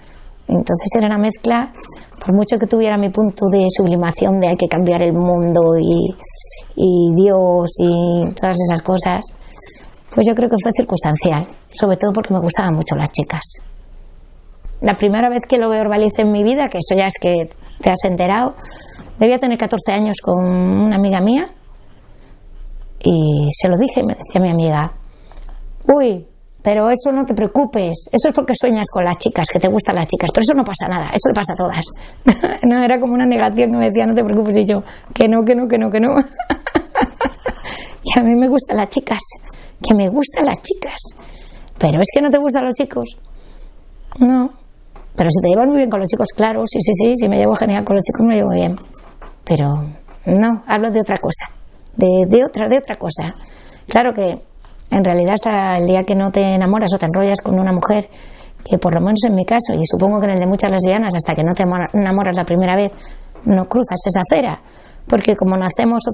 Entonces era una mezcla, por mucho que tuviera mi punto de sublimación de hay que cambiar el mundo y Dios y todas esas cosas, pues yo creo que fue circunstancial, sobre todo porque me gustaban mucho las chicas. La primera vez que lo verbalicé en mi vida, que eso ya es que te has enterado, debía tener 14 años con una amiga mía, y se lo dije y me decía mi amiga: uy, pero eso no te preocupes, eso es porque sueñas con las chicas, que te gustan las chicas, pero eso no pasa nada, eso le pasa a todas. No, era como una negación que me decía: no te preocupes, y yo, que no. Y a mí me gustan las chicas, que me gustan las chicas, pero es que no te gustan los chicos. No, pero si te llevas muy bien con los chicos, claro, sí, me llevo genial con los chicos, me llevo muy bien, pero no, hablo de otra cosa, de otra cosa. Claro que en realidad hasta el día que no te enamoras o te enrollas con una mujer, que por lo menos en mi caso, y supongo que en el de muchas lesbianas, hasta que no te enamoras la primera vez, no cruzas esa acera, porque como nacemos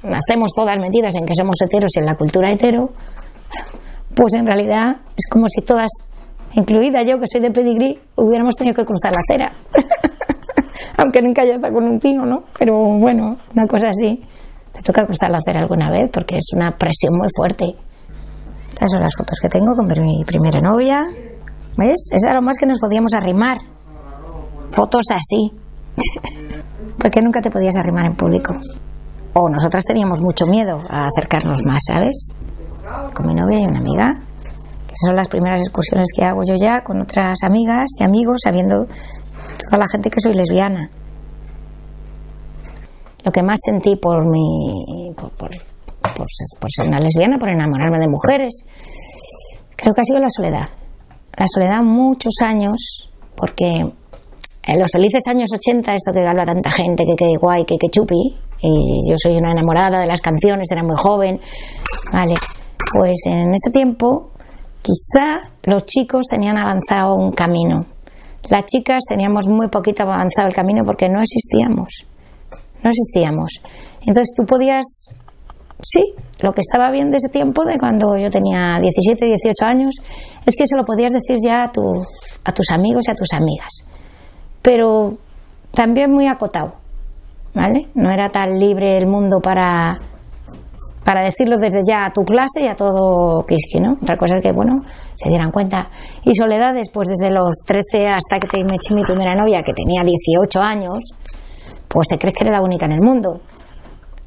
nacemos todas metidas en que somos heteros y en la cultura hetero, pues en realidad es como si todas, incluida yo que soy de pedigrí, hubiéramos tenido que cruzar la acera. Aunque nunca haya estado con un tío, ¿no? Pero bueno, una cosa así. Te toca cruzar la acera alguna vez porque es una presión muy fuerte. Estas son las fotos que tengo con mi primera novia. ¿Ves? Es a lo más que nos podíamos arrimar. Fotos así. Porque nunca te podías arrimar en público. O nosotras teníamos mucho miedo a acercarnos más, ¿sabes? Con mi novia y una amiga. Que son las primeras excursiones que hago yo ya con otras amigas y amigos, sabiendo toda la gente que soy lesbiana. Lo que más sentí por ser una lesbiana, por enamorarme de mujeres, creo que ha sido la soledad. La soledad muchos años, porque en los felices años 80, esto que habla tanta gente, que guay, que chupi, y yo soy una enamorada de las canciones, era muy joven, vale, pues en ese tiempo quizá los chicos tenían avanzado un camino, las chicas teníamos muy poquito avanzado el camino porque no existíamos. Entonces tú podías, sí, lo que estaba bien de ese tiempo, de cuando yo tenía 17, 18 años, es que se lo podías decir ya a tus amigos y a tus amigas, pero también muy acotado, ¿vale? No era tan libre el mundo para decirlo desde ya a tu clase y a todo quisqui, ¿no? Otra cosa es que, bueno, se dieran cuenta. Y soledades, pues desde los 13 hasta que me eché mi primera novia, que tenía 18 años, pues te crees que eres la única en el mundo,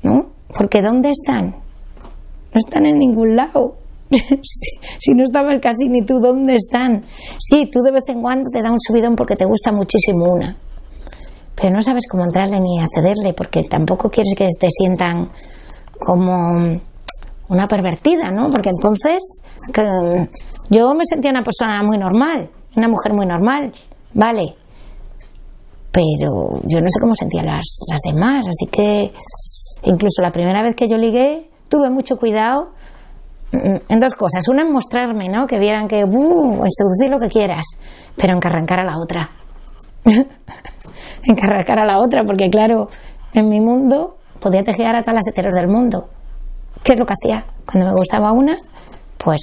¿no? Porque ¿dónde están? No están en ningún lado. Si no estabas casi ni tú, ¿dónde están? Sí, tú de vez en cuando te da un subidón porque te gusta muchísimo una, pero no sabes cómo entrarle ni accederle, porque tampoco quieres que te sientan como una pervertida, ¿no? Porque entonces yo me sentía una persona muy normal, una mujer muy normal, vale, pero yo no sé cómo sentían las demás, así que incluso la primera vez que yo ligué tuve mucho cuidado en dos cosas: una, en mostrarme, ¿no? Que vieran que en seducir lo que quieras, pero en que arrancar a la otra. En que arrancar a la otra, porque claro, en mi mundo podía tejer a todas las heteros del mundo. ¿Qué es lo que hacía? Cuando me gustaba una, pues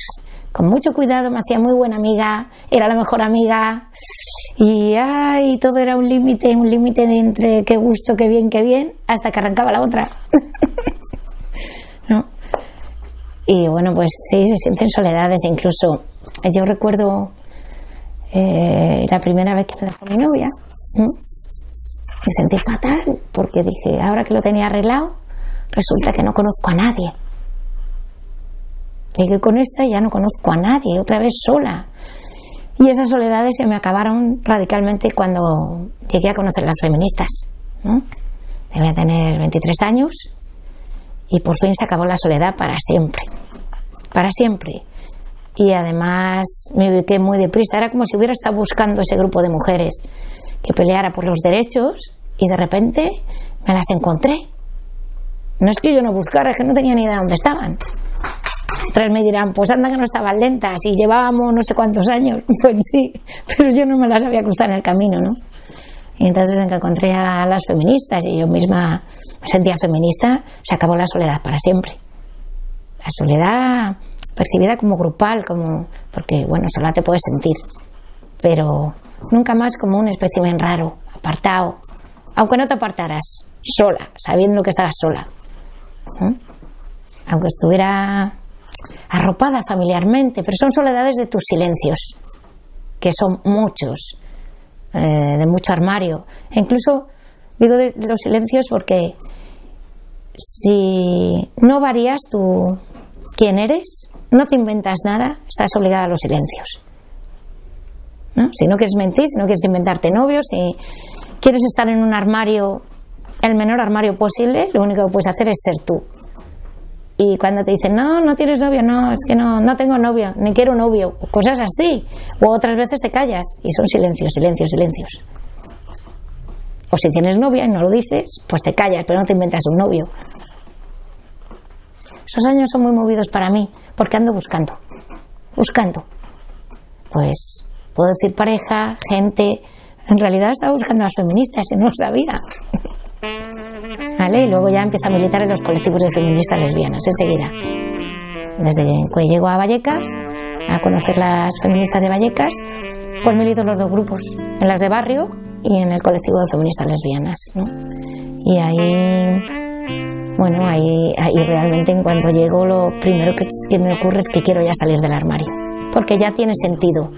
con mucho cuidado me hacía muy buena amiga, era la mejor amiga, y todo era un límite entre qué gusto, qué bien, hasta que arrancaba la otra. ¿No? Y bueno, pues sí, se sienten soledades. Incluso yo recuerdo la primera vez que me dejó mi novia, me sentí fatal, porque dije, ahora que lo tenía arreglado, resulta que no conozco a nadie. Y que con esta ya no conozco a nadie, otra vez sola. Y esas soledades se me acabaron radicalmente cuando llegué a conocer las feministas, ¿no? Debía tener 23 años y por fin se acabó la soledad para siempre. Para siempre. Y además me ubiqué muy deprisa. Era como si hubiera estado buscando ese grupo de mujeres que peleara por los derechos y de repente me las encontré. No es que yo no buscara, es que no tenía ni idea de dónde estaban. Otras me dirán, pues anda que no estaban lentas y llevábamos no sé cuántos años. Pues sí, pero yo no me las había cruzado en el camino, ¿no? Y entonces en que encontré a las feministas y yo misma me sentía feminista, se acabó la soledad para siempre. La soledad percibida como grupal, como porque bueno, sola te puedes sentir, pero nunca más como un espécimen raro, apartado, aunque no te apartaras, sola, sabiendo que estabas sola, ¿no? Aunque estuviera arropada familiarmente, pero son soledades de tus silencios, que son muchos, de mucho armario. E incluso digo de los silencios porque si no varías tú quién eres, no te inventas nada, estás obligada a los silencios, ¿no? Si no quieres mentir, si no quieres inventarte novios, si quieres estar en un armario, el menor armario posible, lo único que puedes hacer es ser tú. Y cuando te dicen, no tienes novio, no, es que no tengo novio, ni quiero novio, o cosas así, o otras veces te callas y son silencios, silencios, silencios. O si tienes novia y no lo dices, pues te callas, pero no te inventas un novio. Esos años son muy movidos para mí, porque ando buscando. Pues puedo decir pareja, gente. En realidad estaba buscando a las feministas y no lo sabía. ¿Vale? Y luego ya empiezo a militar en los colectivos de feministas lesbianas, enseguida. Desde que llego a Vallecas, a conocer las feministas de Vallecas, pues milito en los dos grupos, en las de barrio y en el colectivo de feministas lesbianas, ¿no? Y ahí, bueno, ahí realmente en cuanto llego lo primero que me ocurre es que quiero ya salir del armario, porque ya tiene sentido.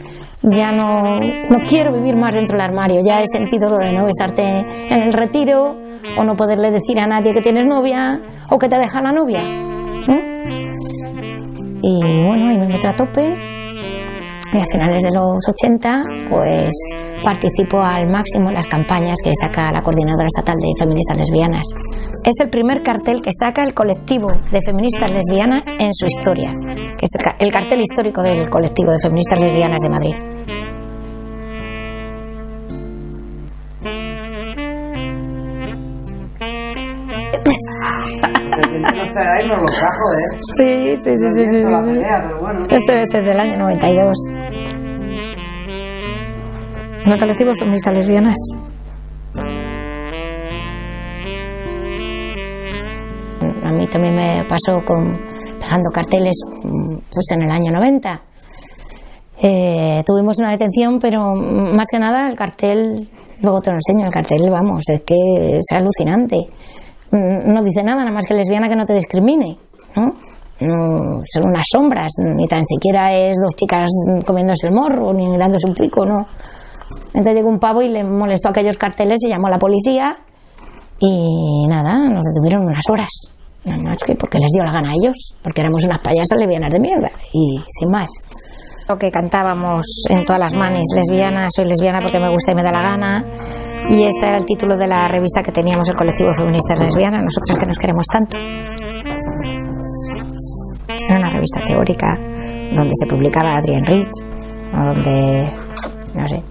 Ya no quiero vivir más dentro del armario, ya he sentido lo de no besarte en el retiro, o no poderle decir a nadie que tienes novia, o que te deja la novia, ¿no? Y bueno, ahí me meto a tope, y a finales de los 80, pues participo al máximo en las campañas que saca la Coordinadora Estatal de Feministas Lesbianas. Es el primer cartel que saca el colectivo de feministas lesbianas en su historia, que es el cartel histórico del colectivo de feministas lesbianas de Madrid. Sí. Este debe ser del año 92. El colectivo de feministas lesbianas. A mí también me pasó pegando carteles pues en el año 90. Tuvimos una detención, pero más que nada el cartel, luego te lo enseño, el cartel, vamos, es que es alucinante. No dice nada más que lesbiana que no te discrimine, ¿no? No, son unas sombras, ni tan siquiera es dos chicas comiéndose el morro, ni dándose un pico, no. Entonces llegó un pavo y le molestó aquellos carteles y llamó a la policía y nada, nos detuvieron unas horas. Nada más que porque les dio la gana a ellos, porque éramos unas payasas lesbianas de mierda y sin más. Lo que cantábamos en todas las manis, lesbiana, soy lesbiana porque me gusta y me da la gana, y este era el título de la revista que teníamos el colectivo de feministas lesbianas, nosotras que nos queremos tanto. Era una revista teórica donde se publicaba Adrienne Rich, o donde, no sé.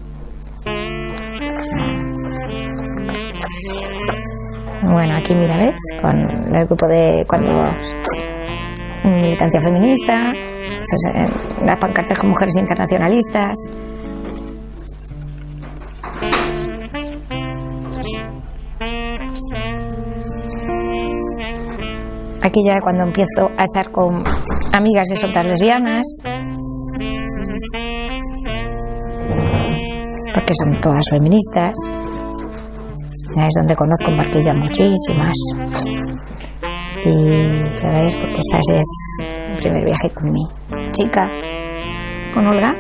Bueno, aquí mira, ¿ves? Con el grupo de cuando militancia feminista, las pancartas con mujeres internacionalistas. Aquí ya cuando empiezo a estar con amigas que son otras lesbianas, porque son todas feministas. Ya es donde conozco en Barquilla muchísimas. Y a ver, porque esta es el primer viaje con mi chica, con Olga.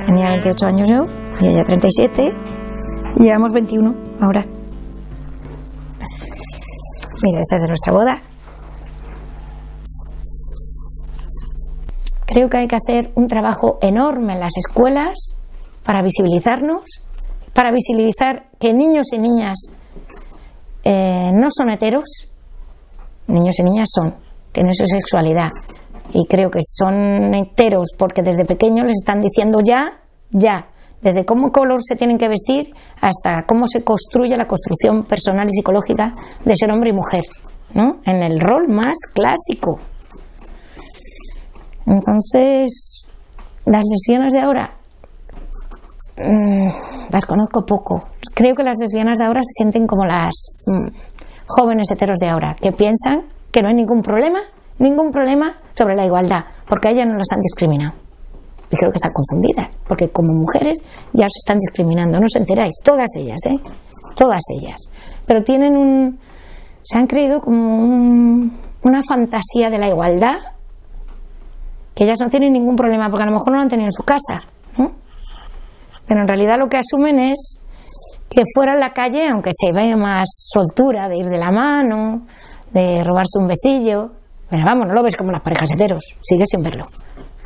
Tenía 28 años yo y ella 37 y llevamos 21 ahora. Mira, esta es de nuestra boda. Creo que hay que hacer un trabajo enorme en las escuelas para visibilizarnos, para visibilizar que niños y niñas no son heteros, niños y niñas tienen su sexualidad, y creo que son heteros porque desde pequeños les están diciendo ya, desde cómo color se tienen que vestir hasta cómo se construye la construcción personal y psicológica de ser hombre y mujer, ¿no? En el rol más clásico. Entonces, las lesbianas de ahora las conozco poco. Creo que las lesbianas de ahora se sienten como las jóvenes heteros de ahora, que piensan que no hay ningún problema sobre la igualdad, porque a ellas no las han discriminado. Y creo que están confundidas, porque como mujeres ya os están discriminando, no os enteráis, todas ellas, todas ellas. Pero se han creído como una fantasía de la igualdad, que ellas no tienen ningún problema, porque a lo mejor no lo han tenido en su casa, ¿no? Pero en realidad lo que asumen es que fuera en la calle, aunque se vea más soltura de ir de la mano, de robarse un besillo, pero vamos, no lo ves como las parejas heteros, sigues sin verlo.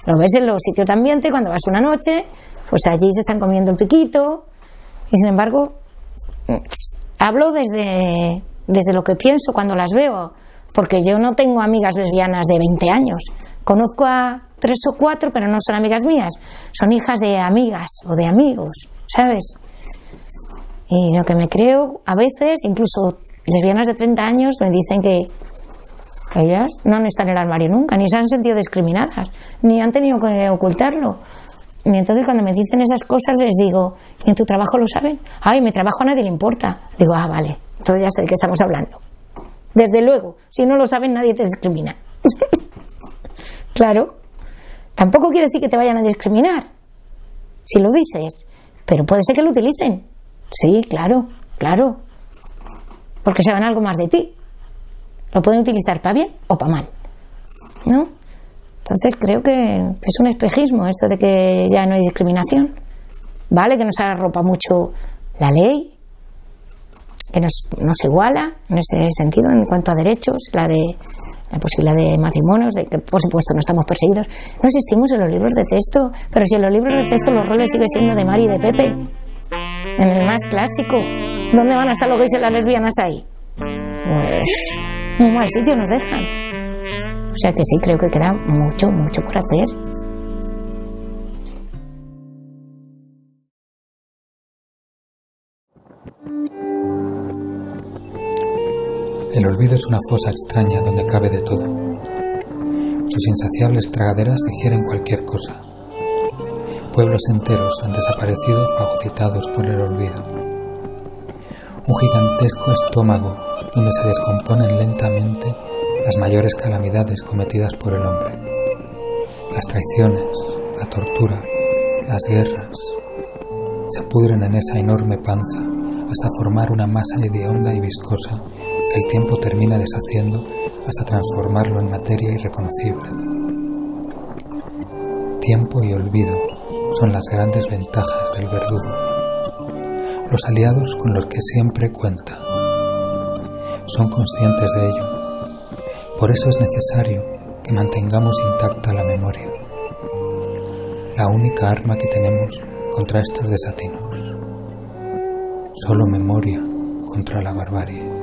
Lo ves en los sitios de ambiente, cuando vas una noche, pues allí se están comiendo el piquito, y sin embargo, hablo desde lo que pienso cuando las veo, porque yo no tengo amigas lesbianas de 20 años, conozco a 3 o 4, pero no son amigas mías, son hijas de amigas o de amigos, ¿sabes? Y lo que me creo, a veces, incluso lesbianas de 30 años me dicen que ellas no han estado en el armario nunca, ni se han sentido discriminadas, ni han tenido que ocultarlo. Y entonces cuando me dicen esas cosas les digo, ¿y en tu trabajo lo saben? Ay, mi trabajo a nadie le importa. Digo, vale, entonces ya sé de qué estamos hablando. Desde luego, si no lo saben nadie te discrimina. Claro, tampoco quiere decir que te vayan a discriminar, si lo dices, pero puede ser que lo utilicen. Sí, claro, porque saben algo más de ti. Lo pueden utilizar para bien o para mal, ¿no? Entonces creo que es un espejismo esto de que ya no hay discriminación. Vale que nos arropa mucho la ley, que nos iguala en ese sentido en cuanto a derechos, la posibilidad de matrimonios, de que por supuesto no estamos perseguidos. No existimos en los libros de texto, pero si en los libros de texto los roles siguen siendo de Mari y de Pepe, en el más clásico, ¿dónde van a estar los gays y las lesbianas ahí? Pues muy mal sitio nos dejan. O sea que sí, creo que queda mucho por hacer. El olvido es una fosa extraña donde cabe de todo. Sus insaciables tragaderas digieren cualquier cosa. Pueblos enteros han desaparecido fagocitados por el olvido. Un gigantesco estómago donde se descomponen lentamente las mayores calamidades cometidas por el hombre. Las traiciones, la tortura, las guerras, se pudren en esa enorme panza hasta formar una masa hedionda y viscosa que el tiempo termina deshaciendo hasta transformarlo en materia irreconocible. Tiempo y olvido son las grandes ventajas del verdugo, los aliados con los que siempre cuenta. Son conscientes de ello. Por eso es necesario que mantengamos intacta la memoria, la única arma que tenemos contra estos desatinos. Solo memoria contra la barbarie.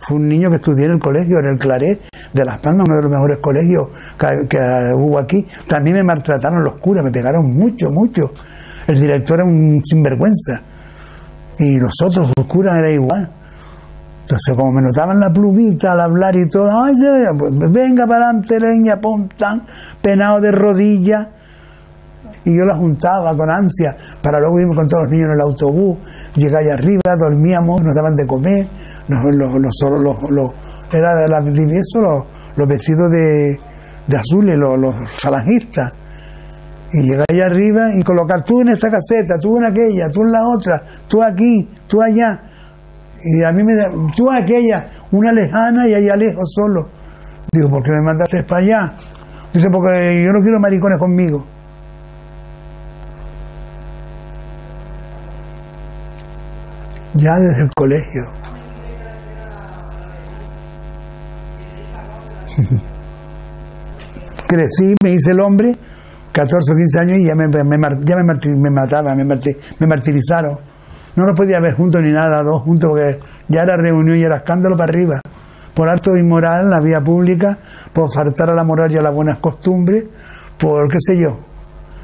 Fue un niño que estudié en el colegio, en el Claret de Las Palmas, uno de los mejores colegios que hubo aquí. También me maltrataron los curas, me pegaron mucho. El director era un sinvergüenza. Y los otros, los curas, era igual. Entonces, como me notaban la plumita al hablar y todo, ay, pues venga para adelante, leña, pum, tan, penado de rodillas. Y yo la juntaba con ansia para luego irme con todos los niños en el autobús, llegar allá arriba, dormíamos, nos daban de comer. Era de la eso, los vestidos de azules, los falangistas. Y llegar allá arriba y colocar tú en esta caseta, tú en aquella, tú en la otra, tú aquí, tú allá. Y a mí me da, tú aquella, una lejana y allá lejos solo. Digo, ¿por qué me mandaste para allá? Dice, porque yo no quiero maricones conmigo. Ya desde el colegio. Crecí, me hice el hombre, 14 o 15 años, y ya me martirizaron. No nos podía ver juntos ni nada, dos juntos, porque ya era reunión y era escándalo para arriba. Por acto inmoral en la vía pública, por faltar a la moral y a las buenas costumbres, por qué sé yo.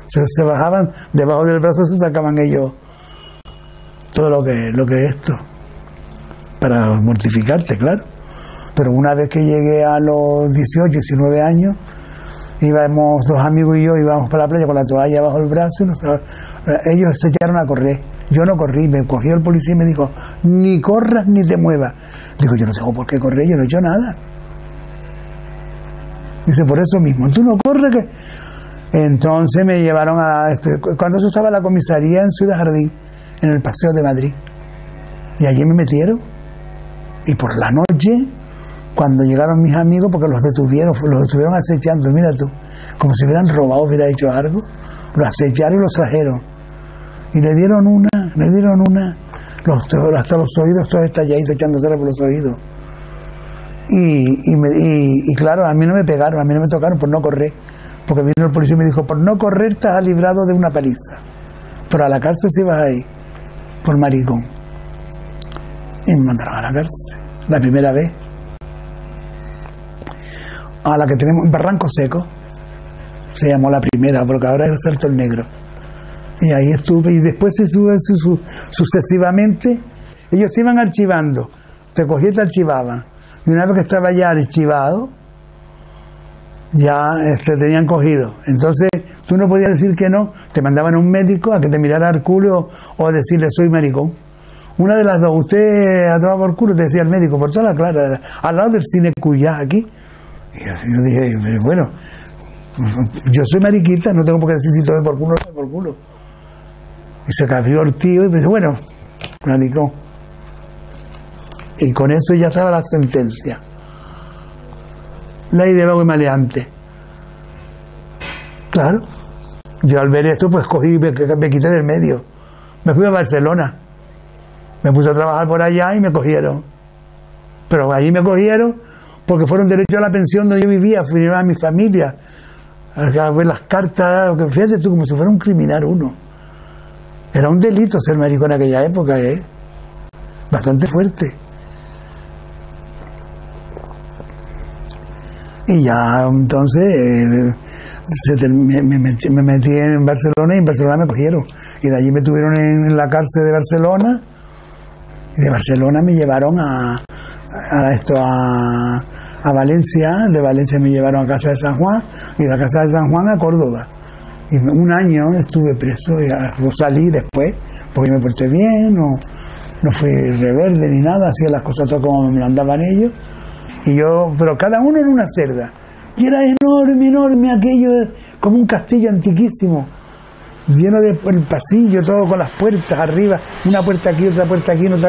Se bajaban, debajo del brazo se sacaban ellos todo lo que es esto, para mortificarte, claro. Pero una vez que llegué a los 18, 19 años, íbamos dos amigos y yo, íbamos para la playa con la toalla bajo el brazo, y ellos se echaron a correr. Yo no corrí, me cogió el policía y me dijo, ni corras ni te muevas. Digo, yo no tengo por qué correr, yo no he hecho nada. Dice, por eso mismo, tú no corres que... Entonces me llevaron a... cuando eso estaba la comisaría en Ciudad Jardín, en el Paseo de Madrid. Y allí me metieron. Y por la noche, cuando llegaron mis amigos, porque los estuvieron acechando, mira tú, como si hubieran robado, hubiera hecho algo, los acecharon y los trajeron. Y le dieron una, hasta los oídos todos estalladitos, echándosela por los oídos. Y claro, a mí no me pegaron, a mí no me tocaron por no correr, porque vino el policía y me dijo, por no correr estás librado de una paliza, pero a la cárcel sí vas a ir, por maricón. Y me mandaron a la cárcel, la primera vez. A la que tenemos, Barranco Seco, se llamó la primera, porque ahora es el Salto el Negro. Y ahí estuve, y después sucesivamente, ellos se iban archivando, te cogían y te archivaban. Y una vez que estaba ya archivado, ya te tenían cogido. Entonces, tú no podías decir que no, te mandaban a un médico a que te mirara al culo o decirle, soy maricón. Una de las dos, usted ha tomado por culo, te decía el médico, por toda la clara, al lado del cine Cuyá, aquí. Y yo dije, bueno, yo soy mariquita, no tengo por qué decir si tomé por culo o no tomé por culo. Y se cabrió el tío y me dice, bueno, maricón. Y con eso ya estaba la sentencia. Ley de vago y maleante. Claro. Yo al ver esto, pues cogí y me quité del medio. Me fui a Barcelona. Me puse a trabajar por allá y me cogieron. Pero allí me cogieron porque fueron derecho a la pensión donde yo vivía, vinieron a mi familia, a ver las cartas, fíjate tú, como si fuera un criminal uno. Era un delito ser maricón en aquella época, bastante fuerte. Y ya entonces me metí en Barcelona y en Barcelona me cogieron. Y de allí me tuvieron en la cárcel de Barcelona. Y de Barcelona me llevaron a Valencia. De Valencia me llevaron a Casa de San Juan. Y de la Casa de San Juan a Córdoba. Y un año estuve preso y salí después, porque me porté bien, no fui rebelde ni nada, hacía las cosas todo como me mandaban ellos. Y yo, pero cada uno en una celda. Y era enorme aquello, como un castillo antiquísimo, lleno de el pasillo, todo con las puertas arriba, una puerta aquí, otra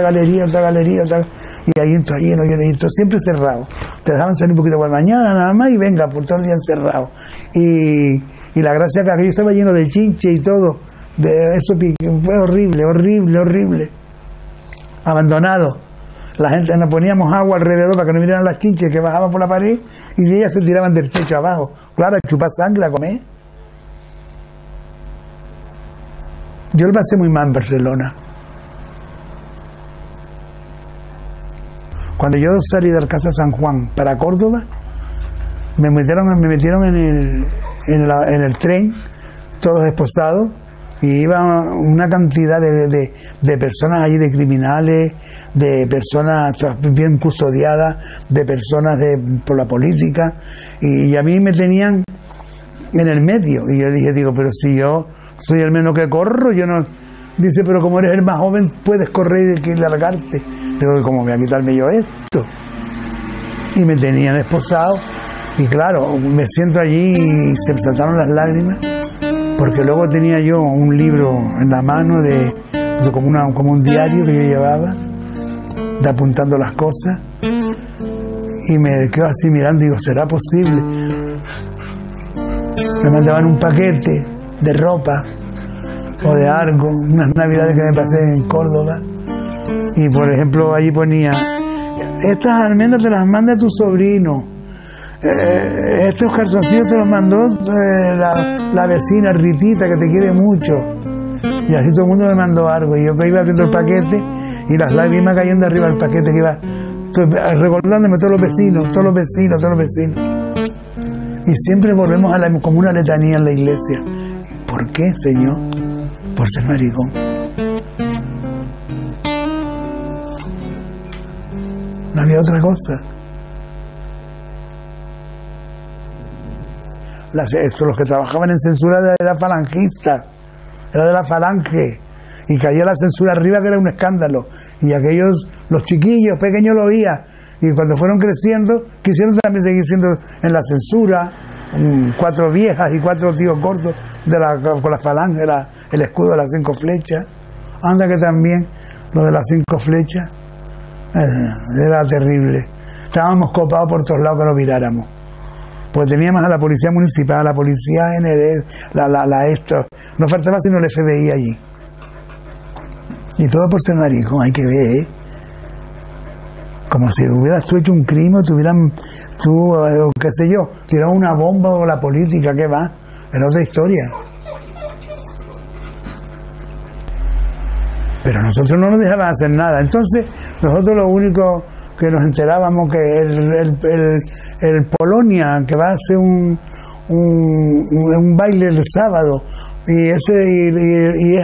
galería, y ahí entró lleno, y todo siempre cerrado. Te dejaban salir un poquito por la mañana nada más y venga, por todo el día encerrado. Y la gracia que aquello estaba lleno de chinche y todo, de eso fue horrible, abandonado. La gente, nos poníamos agua alrededor para que no miraran las chinches que bajaban por la pared y ellas se tiraban del techo abajo. Claro, a chupar sangre, a comer. Yo lo pasé muy mal en Barcelona. Cuando yo salí de la Casa San Juan para Córdoba, me metieron en el tren, todos esposados, y iba una cantidad de personas allí, de criminales, de personas bien custodiadas, de personas por la política, y a mí me tenían en el medio. Y yo digo, pero si yo soy el menos que corro, yo no... Dice, pero como eres el más joven, puedes correr y largarte. Digo, ¿cómo voy a quitarme yo esto? Y me tenían esposado, Y claro, me siento allí y se me saltaron las lágrimas, porque luego tenía yo un libro en la mano como un diario que yo llevaba, de apuntando las cosas, y me quedo así mirando y digo, ¿será posible? Me mandaban un paquete de ropa o de algo, unas navidades que me pasé en Córdoba, y por ejemplo allí ponía, estas almendras te las manda tu sobrino, estos calzoncillos te los mandó la vecina Ritita, que te quiere mucho. Y así todo el mundo me mandó algo, y yo iba abriendo el paquete y las lágrimas cayendo arriba del paquete, que iba recordándome todos los vecinos. Y siempre volvemos como una letanía en la iglesia. ¿Por qué, Señor? Por ser maricón. No había otra cosa. Los que trabajaban en censura era falangista, era de la falange, y caía la censura arriba, que era un escándalo, y aquellos, los chiquillos pequeños lo oían, y cuando fueron creciendo quisieron también seguir siendo en la censura, 4 viejas y 4 tíos gordos con la falange, el escudo de las 5 flechas. Anda que también lo de las 5 flechas era terrible, estábamos copados por todos lados que nos viráramos. Pues teníamos a la policía municipal, a la policía ND, no faltaba sino el FBI allí. Y todo por ser maricón, hay que ver, ¿eh? Como si hubieras tú hecho un crimen, qué sé yo, tirado una bomba o la política, ¿qué va? Era otra historia. Pero nosotros no nos dejaban hacer nada. Entonces, nosotros lo único que nos enterábamos que el Polonia, que va a hacer un baile el sábado, y es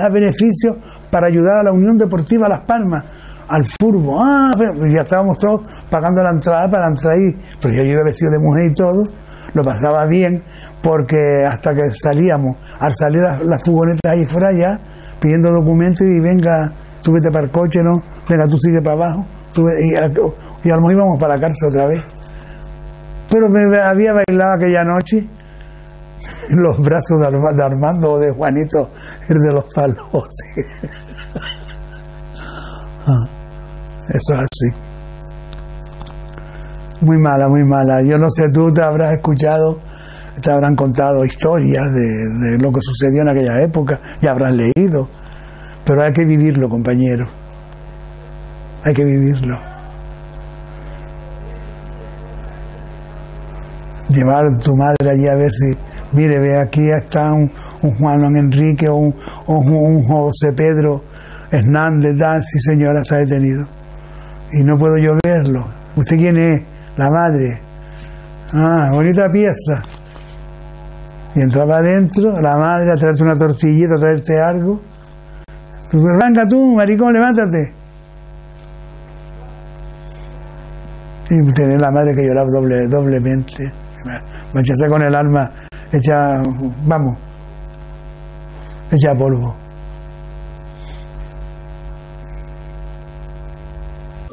a beneficio para ayudar a la Unión Deportiva Las Palmas, al fútbol. Ya estábamos todos pagando la entrada para entrar ahí, pero yo iba vestido de mujer y todo, lo pasaba bien, porque hasta que salíamos, al salir las furgonetas ahí fuera ya, pidiendo documentos, y venga, tú vete para el coche, ¿no? Venga, tú sigue para abajo, y a lo mejor íbamos para la cárcel otra vez. Pero me había bailado aquella noche los brazos de Armando o de Juanito, el de los palos. Eso es así. Muy mala. Yo no sé, tú te habrás escuchado, te habrán contado historias de lo que sucedió en aquella época, ya habrás leído, pero hay que vivirlo, compañero. Hay que vivirlo. Llevar a tu madre allí a ver si, mire, ve, aquí está un Juan Enrique o un José Pedro Hernández, sí señora, está detenido. Y no puedo yo verlo. ¿Usted quién es? La madre. Bonita pieza. Y entraba adentro, la madre a traerte una tortillita, a traerte algo. Tú, arranca tú, maricón, levántate. Y tener la madre que lloraba doblemente. Marcharse con el alma hecha polvo.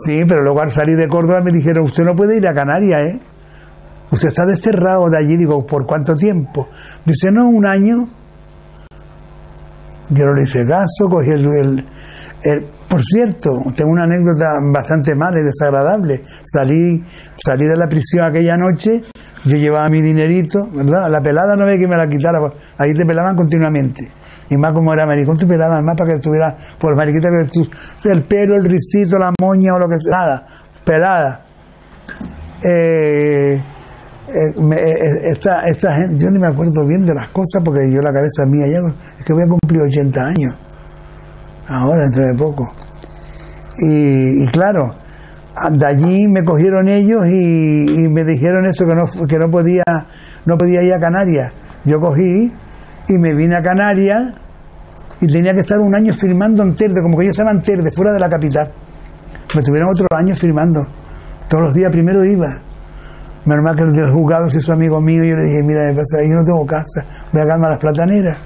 Sí, pero luego al salir de Córdoba me dijeron, usted no puede ir a Canarias, ¿eh? Usted está desterrado de allí. Digo, ¿por cuánto tiempo? Dice, no, 1 año. Yo no le hice caso, cogí por cierto, tengo una anécdota bastante mala y desagradable. Salí de la prisión aquella noche, yo llevaba mi dinerito, ¿verdad? La pelada no ve que me la quitara, ahí te pelaban continuamente. Y más como era maricón, te pelaban más para que tuviera, por mariquita, que tú, el pelo, el risito, la moña o lo que sea, nada, pelada. Esta gente, yo ni me acuerdo bien de las cosas, porque yo la cabeza mía ya, es que voy a cumplir 80 años. Ahora, dentro de poco. Y claro, de allí me cogieron ellos y me dijeron eso, que no podía ir a Canarias. Yo cogí y me vine a Canarias y tenía que estar 1 año firmando en Telde, como que yo estaba en Telde, fuera de la capital. Me tuvieron otro año firmando. Todos los días primero iba. Menos mal que el del juzgado se hizo amigo mío, y yo le dije, mira, yo no tengo casa, voy a calmar las plataneras.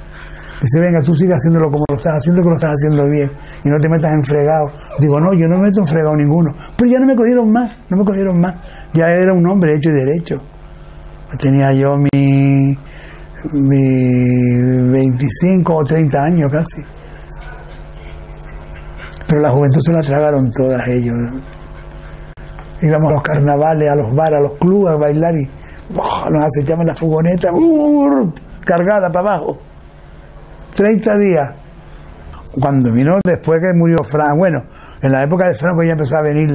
Dice, venga, tú sigue haciéndolo como lo estás haciendo, que lo estás haciendo bien, y no te metas en fregado. Digo, no, yo no me meto en fregado ninguno. Pero ya no me cogieron más, ya era un hombre hecho y derecho. Tenía yo mi 25 o 30 años casi. Pero la juventud se la tragaron todas ellos. Íbamos a los carnavales, a los bares, a los clubes a bailar y nos acechaban la furgoneta cargada para abajo. 30 días. Cuando vino después que murió Fran, bueno, en la época de Franco ya empezó a venir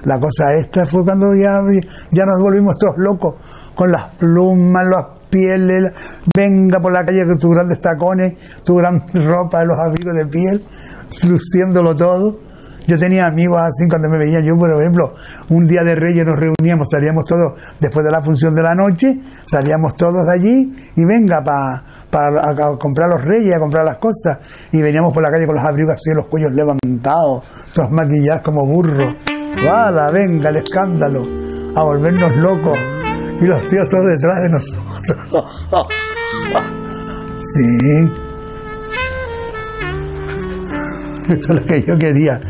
la cosa esta, fue cuando ya nos volvimos todos locos, con las plumas, las pieles, venga por la calle con tus grandes tacones, tu gran ropa, los abrigos de piel, luciéndolo todo. Yo tenía amigos así cuando me veían. Yo, por ejemplo, un día de Reyes nos reuníamos, salíamos todos, después de la función de la noche, salíamos todos de allí y venga a comprar los Reyes, a comprar las cosas, y veníamos por la calle con los abrigos así, los cuellos levantados, todos maquillados como burros. ¡Hala, venga, el escándalo! A volvernos locos, y los tíos todos detrás de nosotros. Sí. Esto es lo que yo quería.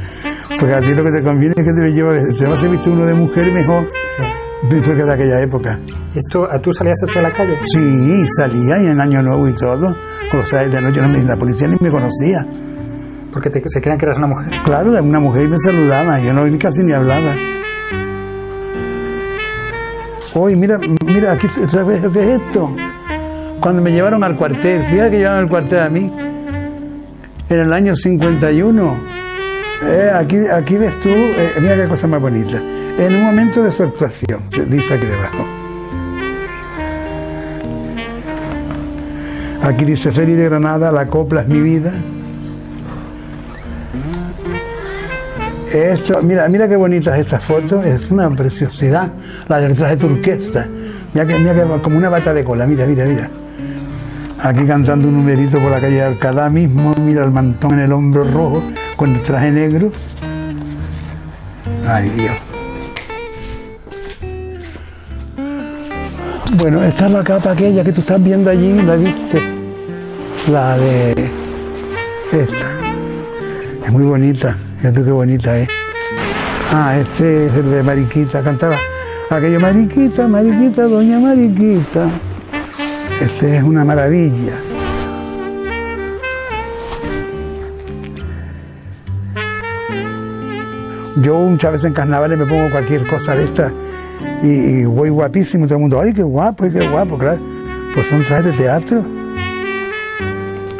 Porque a ti lo que te conviene es que te lleves, si vas a visto uno de mujer mejor, sí. Fue que de aquella época. ¿Tú salías hacia la calle? Sí, salía y en Año Nuevo y todo. Con los trajes de noche, la policía ni me conocía. Porque se creían que eras una mujer. Claro, una mujer y me saludaba, yo no casi ni hablaba. Oye, mira, aquí, ¿sabes lo que es esto? Cuando me llevaron al cuartel, fíjate que llevaron al cuartel a mí, en el año 51. Aquí ves tú, mira qué cosa más bonita. En un momento de su actuación, se dice aquí debajo. Aquí dice: Félix de Granada, la copla es mi vida. Esto, mira qué bonitas estas fotos, es una preciosidad. La del traje turquesa, mira que como una bata de cola, mira. Aquí cantando un numerito por la calle de Alcalá mismo, mira el mantón en el hombro rojo, con el traje negro. Ay, Dios. Bueno, esta es la capa aquella que tú estás viendo allí, ¿la viste? La de esta. Es muy bonita, fíjate qué bonita es. Este es el de Mariquita, cantaba aquello: Mariquita, Mariquita, doña Mariquita. Este es una maravilla. Yo muchas veces en carnavales me pongo cualquier cosa de esta y voy guapísimo, todo el mundo: ay, qué guapo, claro. Pues son trajes de teatro.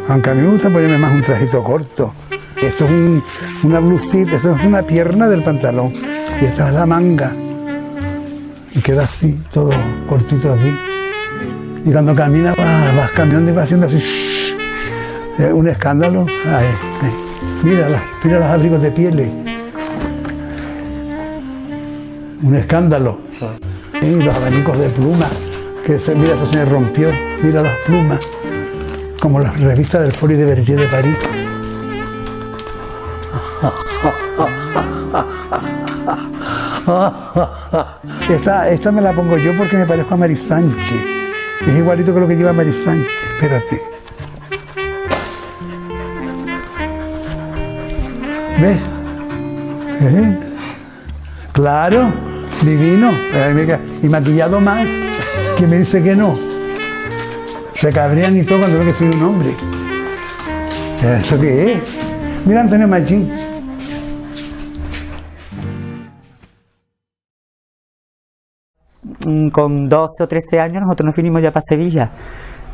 Aunque a mí me gusta ponerme más un trajito corto. Esto es una blusita, esto es una pierna del pantalón. Y esta es la manga. Y queda así, todo cortito aquí. Y cuando camina vas caminando y vas haciendo así, un escándalo. Mira los abrigos de pieles. Un escándalo. Y los abanicos de plumas, mira, eso se me rompió. Mira las plumas, como las revistas del Folies de Berger de París. Esta me la pongo yo porque me parezco a Mari Sánchez. Es igualito que lo que lleva Mari Sánchez. Espérate. ¿Ves? Claro, divino. Y maquillado más, que me dice que no. Se cabrean y todo cuando ven que soy un hombre. ¿Eso qué es? Mira Antonio Machín. Con 12 o 13 años nosotros nos vinimos ya para Sevilla.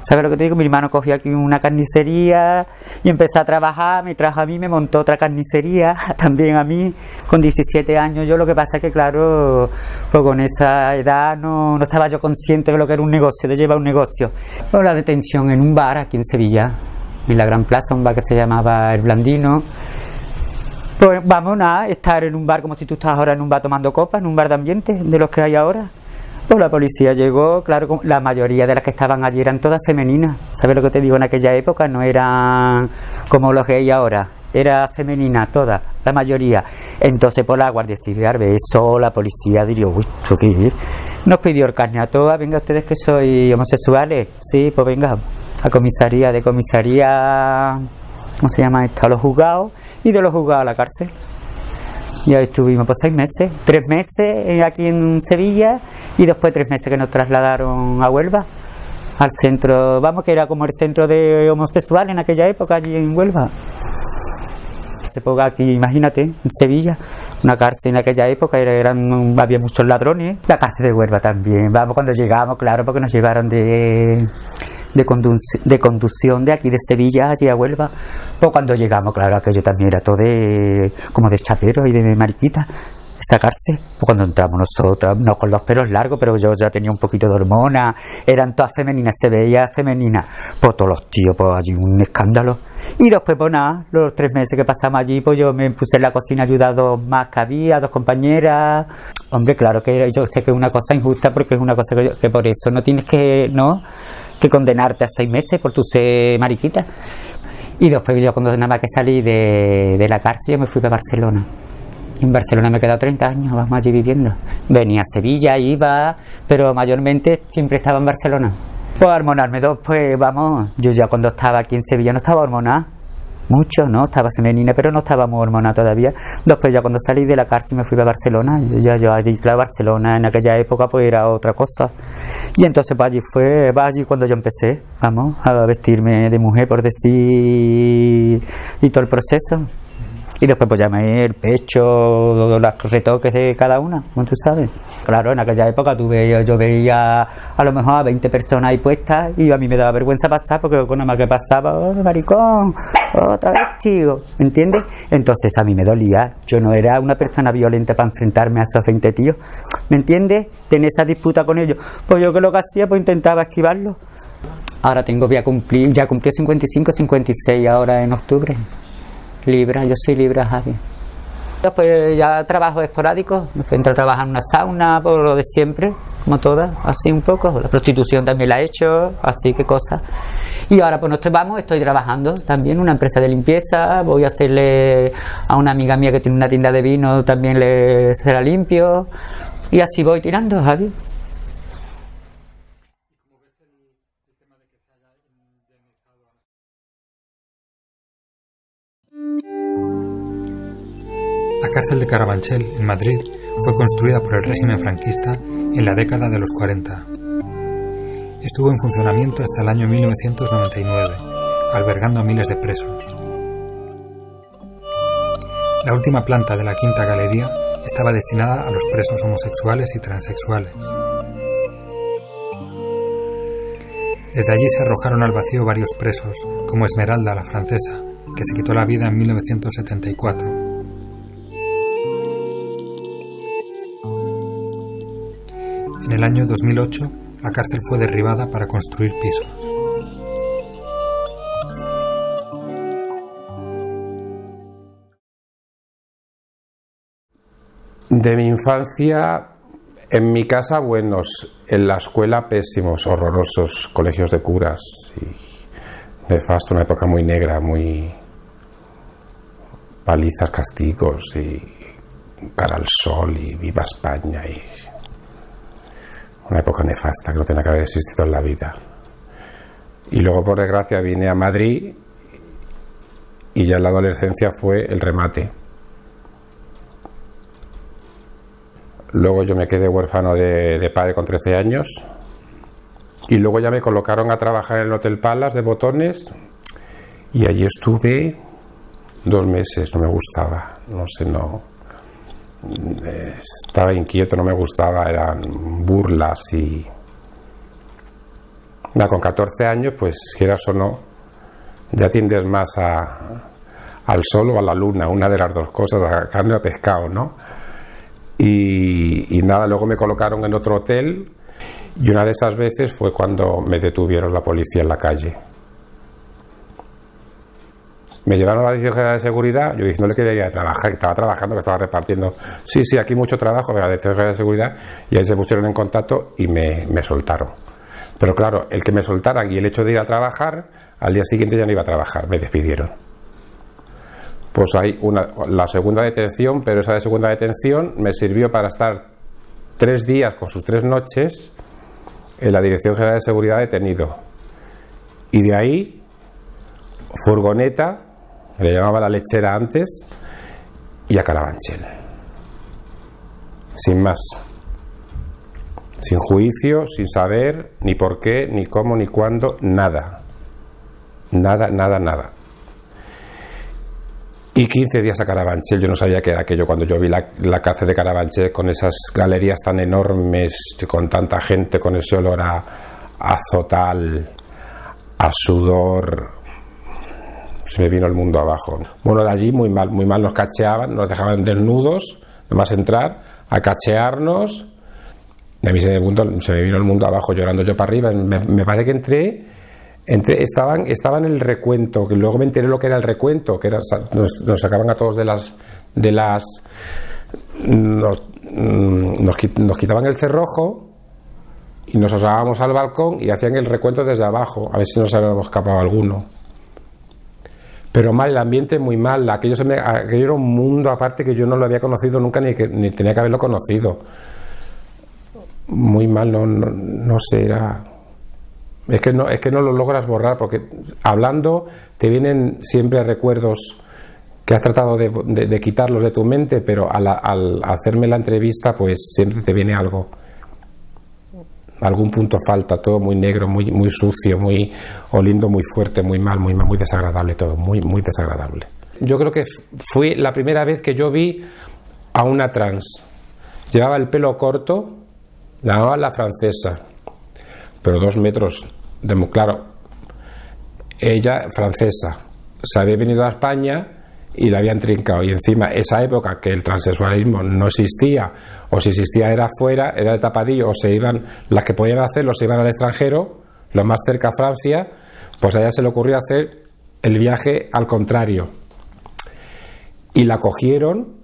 ¿Sabes lo que te digo? Mi hermano cogió aquí una carnicería y empezó a trabajar, me trajo a mí, me montó otra carnicería, también a mí, con 17 años. Yo lo que pasa es que, claro, pues con esa edad no estaba yo consciente de lo que era un negocio, de llevar un negocio. Pues la detención en un bar aquí en Sevilla, en la Gran Plaza, un bar que se llamaba El Blandino. Pues vamos a estar en un bar como si tú estás ahora en un bar tomando copas, en un bar de ambiente, de los que hay ahora. Pues la policía llegó, claro, la mayoría de las que estaban allí eran todas femeninas. ¿Sabes lo que te digo? En aquella época no eran como los que hay ahora, era femenina toda, la mayoría. Entonces por la Guardia Civil, eso, la policía diría: uy, ¿esto qué es? Nos pidió el carnet a todas: venga, ustedes que soy homosexuales, sí, pues venga, a comisaría, ¿cómo se llama esto? A los juzgados, y de los juzgados a la cárcel. Y ahí estuvimos por 6 meses, 3 meses aquí en Sevilla, Y después 3 meses que nos trasladaron a Huelva, al centro, vamos, que era como el centro de homosexuales en aquella época, allí en Huelva. Hace poco aquí, imagínate, en Sevilla, una cárcel en aquella época, había muchos ladrones. La cárcel de Huelva también, vamos, cuando llegamos, claro, porque nos llevaron de conducción de aquí de Sevilla allí a Huelva. Pues cuando llegamos, claro, aquello también era todo como de chapero y de mariquita, esa cárcel. Pues cuando entramos nosotros, no con los pelos largos, pero yo ya tenía un poquito de hormona, eran todas femeninas, se veía femenina. Pues todos los tíos, pues allí un escándalo. Y después, pues nada, los 3 meses que pasamos allí, pues yo me puse en la cocina a ayudar a 2 más que había, 2 compañeras. Hombre, claro que yo sé que es una cosa injusta, porque es una cosa que por eso no tienes que condenarte a 6 meses por tu ser mariquita. Y después yo, cuando nada más que salí de la cárcel, yo me fui para Barcelona. En Barcelona me he quedado 30 años, vamos allí viviendo. Venía a Sevilla, iba, pero mayormente siempre estaba en Barcelona. Pues hormonarme pues vamos, yo ya cuando estaba aquí en Sevilla no estaba hormonada, mucho, ¿no? Estaba femenina, pero no estaba muy hormonada todavía. Después ya cuando salí de la cárcel me fui a Barcelona, yo allí, claro, Barcelona en aquella época pues era otra cosa. Y entonces pues allí cuando yo empecé, vamos, a vestirme de mujer, por decir, y todo el proceso. Y después pues llamé el pecho, los retoques de cada una, como tú sabes. Claro, en aquella época yo veía a lo mejor a 20 personas ahí puestas y a mí me daba vergüenza pasar, porque con nada más que pasaba, oh, maricón, otra vez, tío, ¿me entiendes? Entonces a mí me dolía, yo no era una persona violenta para enfrentarme a esos 20 tíos, ¿me entiendes? Tener esa disputa con ellos, pues yo que lo que hacía, pues intentaba esquivarlo. Ahora ya cumplí 55, 56 ahora en octubre. Libra, yo soy Libra, Javi. Después ya trabajo esporádico, entro a trabajar en una sauna, por lo de siempre, como todas, así un poco. La prostitución también la he hecho, así que cosas. Y ahora pues estoy trabajando también en una empresa de limpieza, voy a hacerle a una amiga mía que tiene una tienda de vino, también se la limpio, y así voy tirando, Javi. La cárcel de Carabanchel, en Madrid, fue construida por el régimen franquista en la década de los 40. Estuvo en funcionamiento hasta el año 1999, albergando a miles de presos. La última planta de la quinta galería estaba destinada a los presos homosexuales y transexuales. Desde allí se arrojaron al vacío varios presos, como Esmeralda, la francesa, que se quitó la vida en 1974. En el año 2008, la cárcel fue derribada para construir pisos. De mi infancia, en mi casa, buenos, en la escuela, pésimos, horrorosos, colegios de curas, y nefasto, una época muy negra, muy palizas, castigos, y cara al sol, y viva España, y una época nefasta que no tenía que haber existido en la vida. Y luego, por desgracia, vine a Madrid y ya en la adolescencia fue el remate. Luego yo me quedé huérfano de padre con 13 años y luego ya me colocaron a trabajar en el Hotel Palace de Botones y allí estuve 2 meses, no me gustaba, no sé, estaba inquieto, no me gustaba, eran burlas y... con 14 años, pues quieras o no, ya tiendes más al sol o a la luna, una de las dos cosas, a carne o a pescado, ¿no? Y nada, luego me colocaron en otro hotel y una de esas veces fue cuando me detuvieron la policía en la calle. Me llevaron a la Dirección General de Seguridad, yo diciéndole que debía trabajar, que estaba trabajando, que estaba repartiendo. Sí, aquí mucho trabajo, a la Dirección General de Seguridad, y ahí se pusieron en contacto y me soltaron. Pero claro, el que me soltaran y el hecho de ir a trabajar, al día siguiente ya no iba a trabajar, me despidieron. Pues hay la segunda detención, pero esa segunda detención me sirvió para estar 3 días con sus 3 noches en la Dirección General de Seguridad detenido. Y de ahí, furgoneta, que le llamaba La Lechera antes, y a Carabanchel. Sin más. sin juicio, sin saber ni por qué, ni cómo, ni cuándo, nada. Nada, nada, nada. Y 15 días a Carabanchel. Yo no sabía qué era aquello cuando yo vi la cárcel de Carabanchel con esas galerías tan enormes, con tanta gente, con ese olor a azotal, a sudor. Se me vino el mundo abajo. Bueno, de allí muy mal nos cacheaban, nos dejaban desnudos, nomás entrar, a cachearnos. Y a mí se me vino el mundo abajo, llorando yo para arriba. Me parece que entré, estaban en el recuento, que luego me enteré lo que era el recuento, que era, nos sacaban a todos nos quitaban el cerrojo y nos asomábamos al balcón y hacían el recuento desde abajo, a ver si nos habíamos escapado alguno. Pero mal, el ambiente muy mal, aquello era un mundo aparte que yo no lo había conocido nunca ni tenía que haberlo conocido. Muy mal, no sé, era... Es que no lo logras borrar, porque hablando te vienen siempre recuerdos que has tratado de quitarlos de tu mente, pero al hacerme la entrevista pues siempre te viene algo. Algún punto falta, todo muy negro, muy sucio, muy oliendo muy fuerte, muy mal, muy desagradable todo, muy desagradable. Yo creo que fue la primera vez que yo vi a una trans. Llevaba el pelo corto, la llamaba la francesa, pero 2 metros, claro, ella francesa, se había venido a España y la habían trincado, y encima esa época que el transexualismo no existía, o si existía era fuera, era de tapadillo, o se iban, las que podían hacerlo se iban al extranjero, lo más cerca a Francia, pues a ella se le ocurrió hacer el viaje al contrario, y la cogieron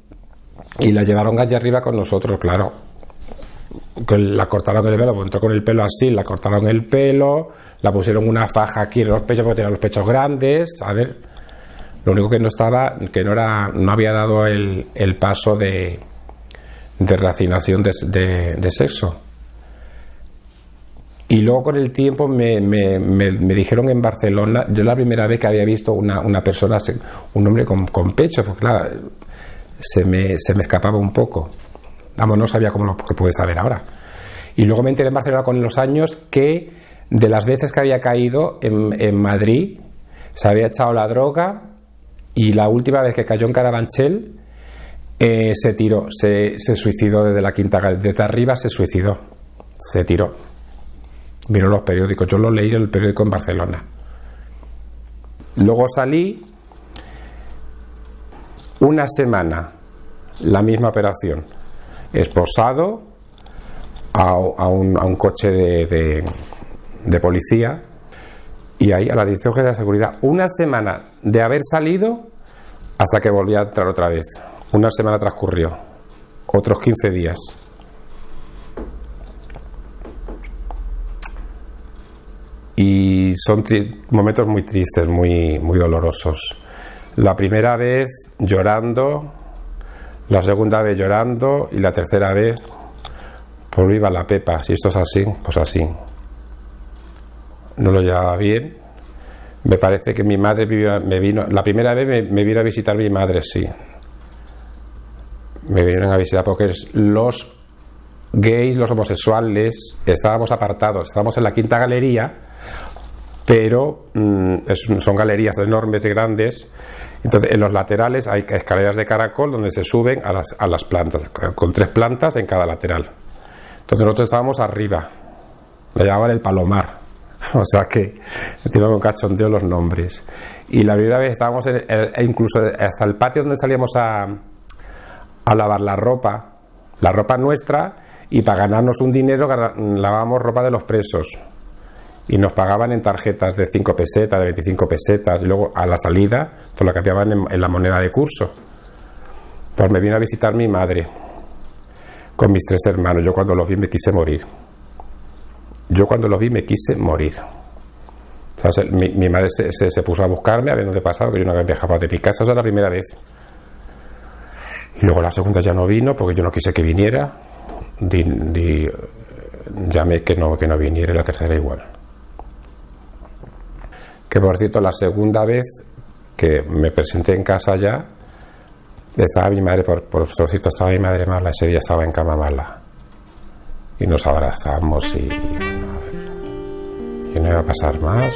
y la llevaron allá arriba con nosotros, claro. La cortaron el pelo, entró con el pelo así, la cortaron el pelo, la pusieron una faja aquí en los pechos porque tenía los pechos grandes, a ver, lo único que no estaba, que no había dado el paso de reafinación de sexo. Y luego con el tiempo me dijeron en Barcelona, yo la primera vez que había visto una persona, un hombre con pecho, pues claro, se me escapaba un poco. Vamos, no sabía cómo lo que pude saber ahora. Y luego me enteré en Barcelona con los años que de las veces que había caído en Madrid se había echado la droga, y la última vez que cayó en Carabanchel se tiró, se suicidó desde la quinta, desde arriba se suicidó, se tiró. Vieron los periódicos, yo lo leí en el periódico en Barcelona. Luego salí, una semana, la misma operación, esposado a un coche de policía, y ahí a la Dirección General de Seguridad, una semana de haber salido hasta que volví a entrar otra vez. Una semana transcurrió, otros 15 días. Y son momentos muy tristes, muy dolorosos. La primera vez llorando, la segunda vez llorando, y la tercera vez, pues viva la Pepa, si esto es así, pues así. No lo llevaba bien. Me parece que mi madre me vino, la primera vez me vino a visitar mi madre, sí. Me vinieron a visitar porque los gays, los homosexuales, estábamos apartados, estábamos en la quinta galería, pero son galerías enormes y grandes. Entonces en los laterales hay escaleras de caracol donde se suben a las plantas, con 3 plantas en cada lateral. Entonces nosotros estábamos arriba, le llamaban el Palomar, o sea que tengo con cachondeo los nombres. Y la primera vez estábamos incluso hasta el patio donde salíamos a lavar la ropa nuestra, y para ganarnos un dinero lavábamos ropa de los presos y nos pagaban en tarjetas de 5 pesetas, de 25 pesetas, y luego a la salida pues la cambiaban en la moneda de curso. Pues me vino a visitar mi madre con mis 3 hermanos. Yo cuando los vi me quise morir. O sea, mi madre se puso a buscarme a ver dónde pasaba, que yo no había viajado de mi casa. Esa es la primera vez. Y luego la segunda ya no vino porque yo no quise que viniera. Llamé que no viniera, y la tercera igual. Que por cierto, la segunda vez que me presenté en casa ya, estaba mi madre, por cierto, estaba mi madre mala, ese día estaba en cama mala. y nos abrazamos y no iba a pasar más.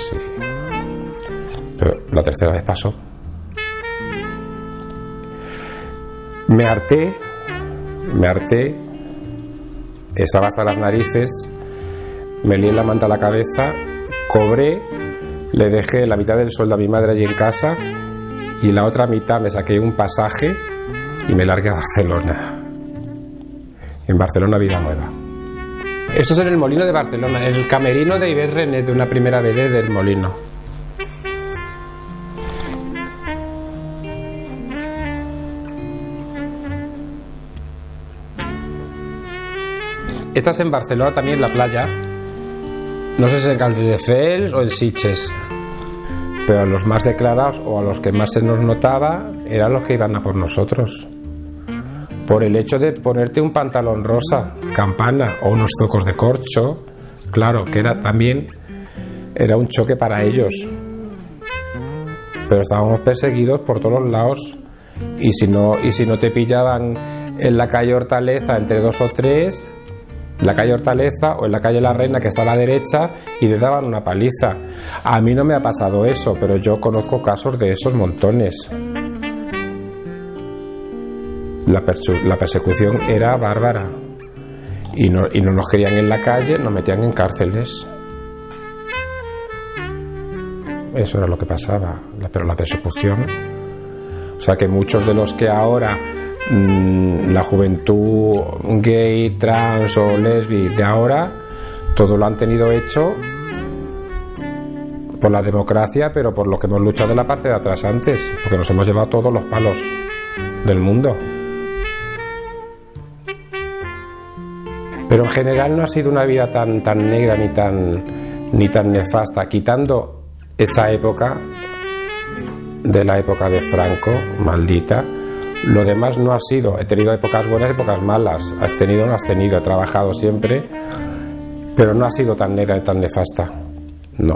Pero la tercera vez pasó. Me harté, estaba hasta las narices, me lié la manta a la cabeza, cobré, le dejé la mitad del sueldo a mi madre allí en casa y la otra mitad me saqué un pasaje y me largué a Barcelona. En Barcelona, vida nueva. Esto es en el Molino de Barcelona, el camerino de Ivet René, de una primera BD del Molino. Esta es en Barcelona también, en la playa. No sé si en Castelldefels o en Sitges. Pero a los más declarados o a los que más se nos notaba eran los que iban a por nosotros. Por el hecho de ponerte un pantalón rosa, campana o unos zocos de corcho, claro, que era un choque para ellos. Pero estábamos perseguidos por todos lados y si no te pillaban en la calle Hortaleza entre 2 o 3, en la calle Hortaleza o en la calle La Reina, que está a la derecha, y te daban una paliza. A mí no me ha pasado eso, pero yo conozco casos de esos montones. La persecución era bárbara y no nos querían en la calle, nos metían en cárceles. Eso era lo que pasaba, pero la persecución, o sea que muchos de los que ahora la juventud gay, trans o lesbi de ahora, todo lo han tenido hecho por la democracia, pero por lo que hemos luchado de la parte de atrás antes, porque nos hemos llevado todos los palos del mundo. Pero en general no ha sido una vida tan negra ni tan nefasta, quitando esa época de la época de Franco, maldita. Lo demás no ha sido. He tenido épocas buenas, épocas malas. Has tenido o no has tenido. He trabajado siempre, pero no ha sido tan negra y tan nefasta. No.